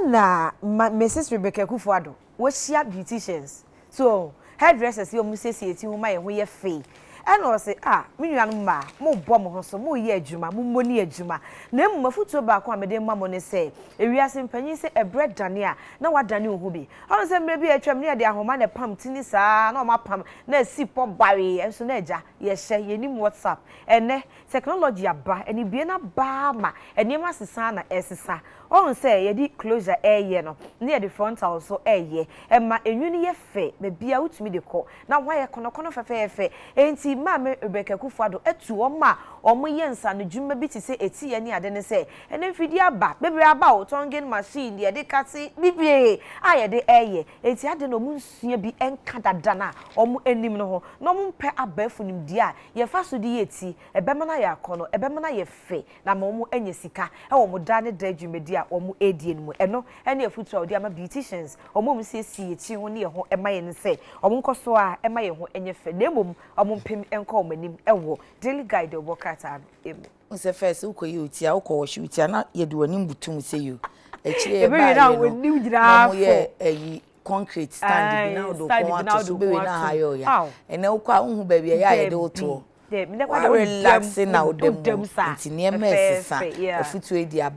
na Mrs. Rebecca Akufo-Addo wo share beauticians so hairdressers yo musesi eti homa ye ho ye fe eno se me nuanu ma mo bo mo ho so mo ye adwuma mo moni adwuma na emu mafutuo ba ko amede mma mo ne se ewiase mpanyin se bread dane a na wadane ohu bi on se mre bi atwam ne de ahoma ne pam tini saa na o ma pam na si po bare enso na eja ye hye ye nim WhatsApp ene technology aba eni bie na ba ma eni ma sesa na esesa on se ye di closure eye no ne ye di frontal so eye emma enwuni ye fe be bia utumi de ko na wa ye kono fefe enti Mama Rebecca Akufo-Addo etu oma omo yensa no dwuma bi ti se eti ye ne ade ne se ene mfidi aba bebre aba o tongen machine de de kase bibie aye de eye eti ade no mu nsua bi enka dada na omo enim no ho no mo mpe abafu nim di a ye fa so di eti ebema na ya kono ebema na ye fe na mo anya sika e wo mo da ne da dwumedi a omo edie no eno ene afutu a odi ama beauticians omo mu se si eti ho ne ye ho ema ye ne se omo nkoso a ema ye ho enye fe na mom omo mpem enko manim ewo daily guide obo kata emu unse first ukoyi utia uko washi utia na yedi wanim butum se you echire e ba na wanim gira ye eyi concrete stand bi na do ko ato so be we na hayo ya ene ukwa unhu ba bi ya ye de oto relaxing now them intinema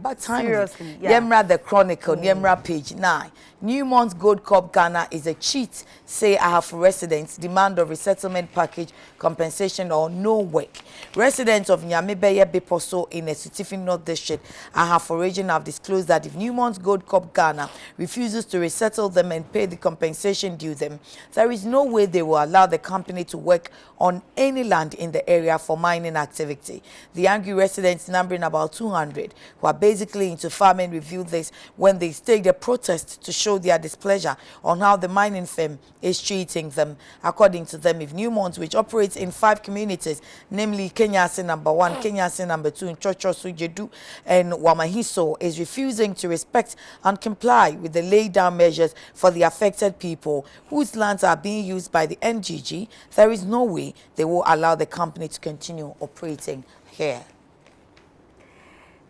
but time Yemra the Chronicle Yemra page 9. Newmont's Gold Cup Ghana is a cheat, say I have residents demand of resettlement package compensation or no work. Residents of Nyamibeye Biposo in a Sutifi North District I have region have disclosed that if Newmont's Gold Cup Ghana refuses to resettle them and pay the compensation due them, there is no way they will allow the company to work on any land in the area for mining activity. The angry residents, numbering about 200, who are basically into farming, revealed this when they staged a protest to show their displeasure on how the mining firm is treating them. According to them, if Newmont, which operates in 5 communities, namely Kenyasi number 1, Kenyasi number 2, in Chocho, Sujedu, and Wamahiso, is refusing to respect and comply with the laid down measures for the affected people whose lands are being used by the NGG, there is no way they will allow the company to continue operating here.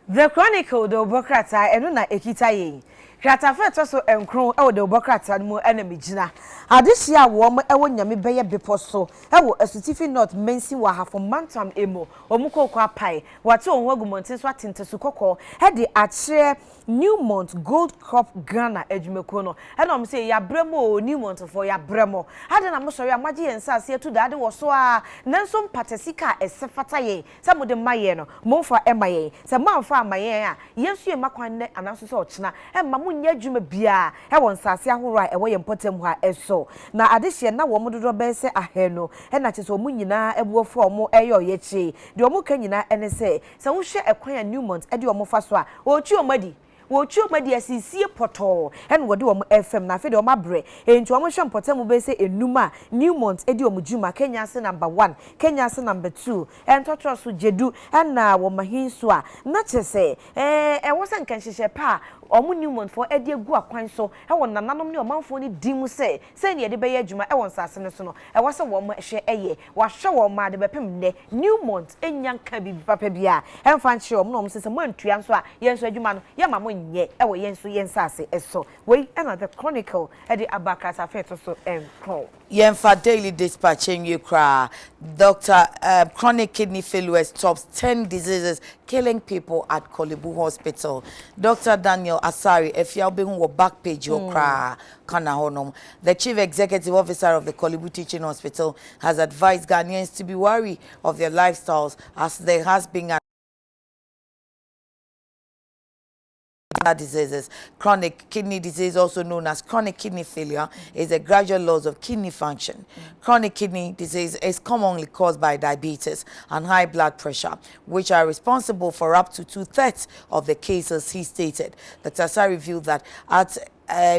The Chronicle, the Obokrata, and Una Ekitaye. Kratafe so enkron e wo de Obokrata mu enemy gina. Adehye wo mo e wo nyame beye beposo e wo Asutifi North mensi wa ha for mantam emo omukokwa pai wate onwo agumontin so atentesu kokko e de akire Newmont Gold Cup Ghana adwumako no e na say ya bremo Newmont for ya bremo ade na mo sori amaje yensa ase etu dade wo so a nanso mpatesika esefata ye se mo de maye no mo fa emaye se manfa amaye a yensu ye makwan ne anaso so ochina e ma mo nya adwuma bia e won sase ahoro a e wo ye mpotem ha eso na adehye na wo mo dodo be se aheno e na che so mo nyina ebuo fo mo eyo yechi de omo ka nyina ene se wo hwe ekwan a Newmont e de omo fa so a ochi omadi wochu madi asisie poto en wode wo FM na afede o mabre enti o mo hwe mpotem be se enuma Newmont edi o mujuma Kenya se number 1 Kenya se number 2 en totro so jedu en na wo mahinso a na chese wo se nkanhyehyɛ pa omu Newmont for edi egu akwan so e won nananom ne omanfo ni dimu se ne de beye adwuma e won sase ne so no e wo se wo mo hwe eye wa hwe wo ma de bepem ne Newmont enya nka bibi papa bia emfa nche wo no mo se mo antua nso a yenso adwuma no ye ma mo nye e wo yenso yensase eso we another Chronicle e de abakasa feto so call Yenfa Daily Dispatch in Ukraine. Dr. Chronic kidney failure tops 10 diseases killing people at Kolebu Hospital. Dr. Daniel Asari, if you have been on back page, the Chief Executive Officer of the Kolebu Teaching Hospital has advised Ghanaians to be wary of their lifestyles as there has been diseases. Chronic kidney disease, also known as chronic kidney failure, is a gradual loss of kidney function. Chronic kidney disease is commonly caused by diabetes and high blood pressure, which are responsible for up to 2/3 of the cases, he stated. Dr. Asari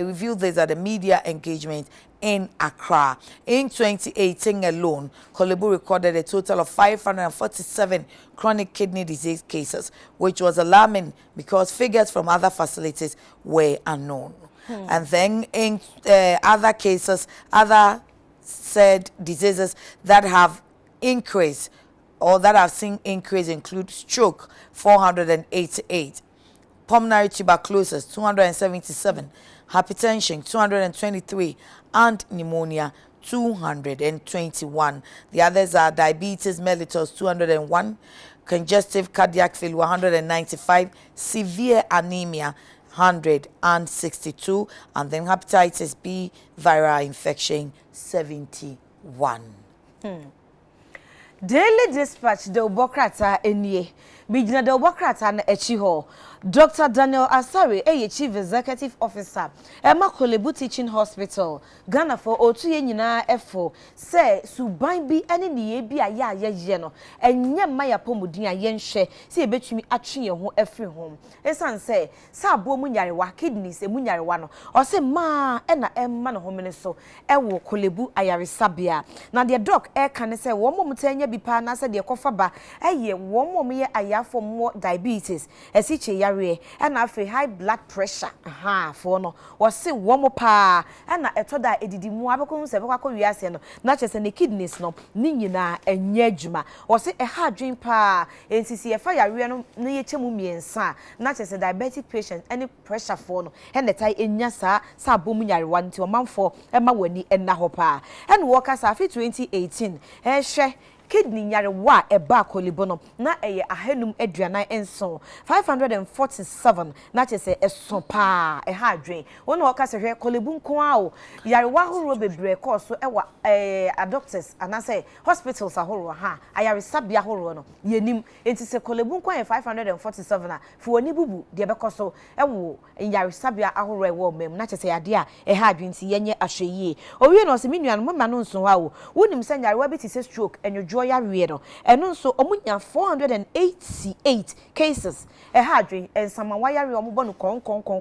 revealed this at a media engagement in Accra. In 2018 alone, Kolebu recorded a total of 547 chronic kidney disease cases, which was alarming because figures from other facilities were unknown. And then in other cases, other said diseases that have increased or that have seen increase include stroke, 488, pulmonary tuberculosis, 277, hypertension, 223, and pneumonia, 221. The others are diabetes mellitus, 201, congestive cardiac failure, 195, severe anemia, 162, and then hepatitis B viral infection, 71. Daily Dispatch de Obokrata enye Bijina de Obokrata na echi ho Dr. Daniel Asari Chief Executive Officer Emma Kolebu Teaching Hospital Ghana for otu ye nyina efo se suban bi ene ne ye bi aye no enye maya pomudin aye nhwe se ebetumi atwe ye ho afri ho esan se sa abo mu nyarewa kidneys emu nyarewa no o se ma na emma no homene so ewo Kolebu ayaresabia na de doc kan se wo mo mutanya bi pa na se de kofa ba eye wo mo ye ayafo mo diabetes esiche yare na afi high blood pressure for no wo se wo mo pa na etoda edidi mu abekonu se bekwa wiase no na chese ne kidneys no ni nyina enye adwuma wo se ha adwen pa ensisi ye fa yare no na ye chemu miensa na chese diabetic patient any pressure for no na tai enya sa bom nyarewa nti o manfo ma wani enna ho pa wo kasa afi 2018 hwe kidney nyare wa eba kolibono na eye ahenum aduanan enso 547 na chese eso pa ha adwen wona o ka se hwe kolibun ko a o yare wa horo bebre ko so ewa doctors anase hospitals ahoro ha ayare sabia horo no yenim enti se kolibun ko 547 na fu oni bubu de be ko so ewo yare sabia ahoro ewo mem na chese ade a ha adwen ti yenye ahweye owie no se menuan mama no nso ha o wonim se yare wa bi ti se stroke enwodwo yare no eno nso omunya 488 cases ha adwen ensama wa yare omubo no kon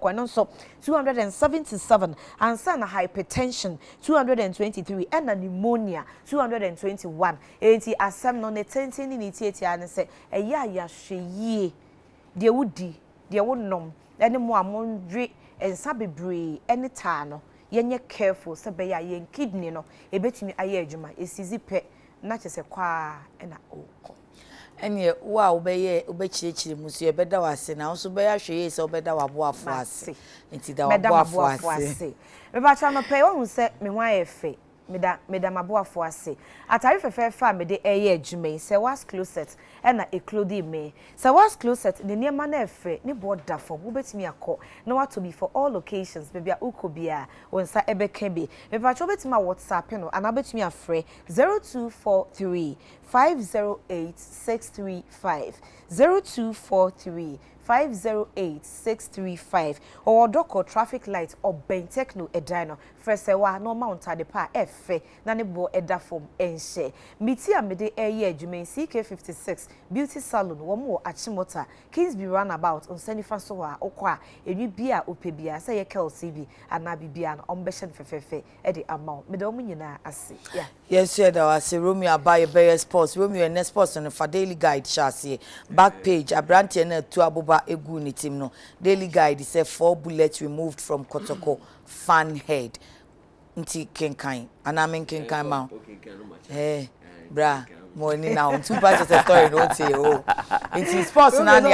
eno nso 277 and sana hypertension 223 and pneumonia 221 enti asem no ne tenteni ni tietia ne se eya ya hweye de wudi de wonom ene mo amondwe ensa bebre ene taa no yenye careful se be ya yen kidney no ebetumi aye adwuma esizi pe na chese kwa ena oko ene wa obechirechire musu ebeda wase na so be ya hweye se obeda waboafo ase enti da waboafo ase meba cha no pe wo se me hwan efe meda maboafo ase atari fefefa me de eye adwuma se was closet ena eklodi me se was closet ne niema na efe ne border for wo betimi akọ na wato be for all occasions bebia ukobia wonsa ebeka bi meba cha betima WhatsApp no ana betimi afre 0243 508 635 0243-508-635 or doko traffic light or ben techno edino fresewa no mount ade pa efe na ne bo edafom enhye miti amede eye adwumen CK56 beauty salon wo mo achimota Kingsby runabout on senifa so a okwa enwi bia opebia se ye Kelsey bi ana bibia no ombehye fefefe e de amount mede o nyina ase yeah yes yeah that was Romeo Abaye Bayer Sports Romeo and Sports on for daily guide chassis back page abrantie na tu aboba egu ni team no daily guide say 4 bullets removed from Kotoko fan head nti kenkan ana men kenkan ma bra money now two parts of the story no tell oh it sports na ni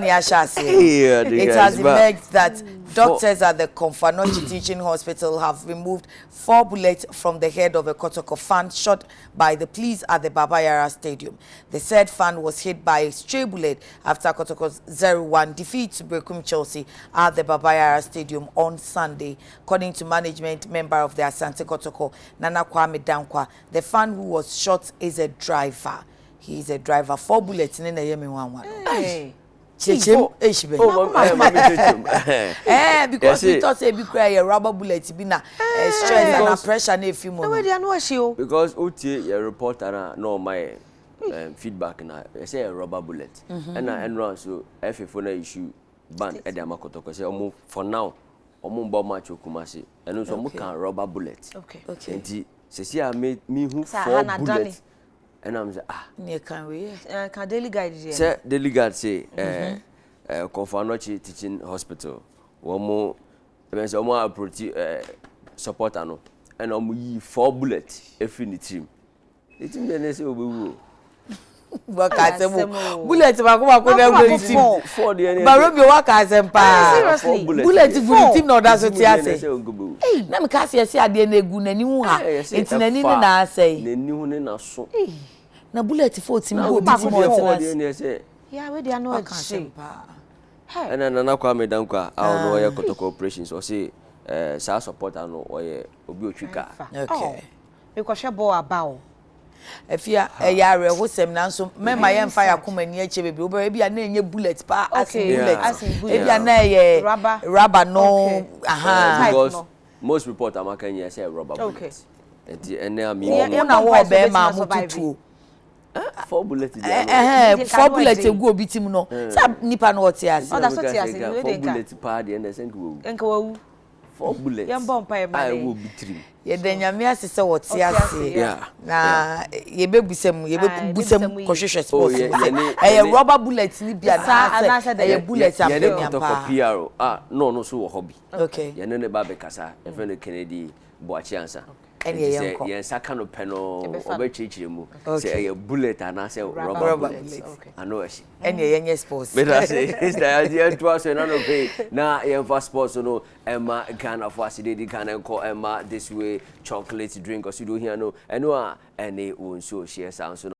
ashase it has emerged that doctors at the Komfanochi Teaching Hospital have removed 4 bullets from the head of a Kotoko fan shot by the police at the Babayara Stadium. The said fan was hit by a stray bullet after Kotoko's 0-1 defeat to Brekum Chelsea at the Babayara Stadium on Sunday. According to management member of the Asante Kotoko, Nana Kwame Dankwa, the fan who was shot is a driver. He is a driver. 4 bullets in the Yemi 1-1. Hey. Because we thought say be cry a rubber bullet be na stress and pressure na few moments. Because OTA your reporter no my feedback na say a rubber bullet and run so FFO na issue ban e dey Kotoko say for now omo mbo match Kumasi and so mo can rubber bullet. Okay. Enti say me who 4 bullets. And I'm say near can we can daily guide here. Say daily guide say Komfanochi Teaching Hospital one more say omo approach support ano and omo yi 4 bullets every the team dey say obewu waka semo bullet ba ko na go team 4 dey ba Romeo waka sempa bullet for team na oda so ti ase na me ka se ade na egu nani hu ha entinani ni na asai nani hu ni na so na bullet for team go bi team say yeah we dey know sempa and Nana Kwame Dankwa I know your Kotoko operations or say sa support ano oye obi otwika okay because she ball about efia yare hosem na nso mema ye mfa yakoma ni eche bebre obo bia na enye bullet pa as bullet bia na ye rubber no because most report amaka nya say rubber bullet and na me na wo be ma mo tutu 4 bullets 4 bullets egu obi tim no sa nipa no ote ase o da so te ase 4 bullets pa de na senke wo enka wo 4 bullets ye mbom pa e ma ai wo bitrim ye danyame ase se wote ase na ye bebusem kohwehwe sports eh rubber bullet ni bia na ase ye bullet am ye ne to PR no so wo hobby okay ye ne ba be kasa e fe no Kennedy Boachi ansa Any say yes, I cannot penal or chichimu. Say a bullet and I say rubber bullet. Okay. I know it. Any sports. But I say it's the idea to us and I don't pay. Now, for sports, no, Emma kind of facility can call Emma this way chocolate drink or so do here no. And no, any one so she sounds so.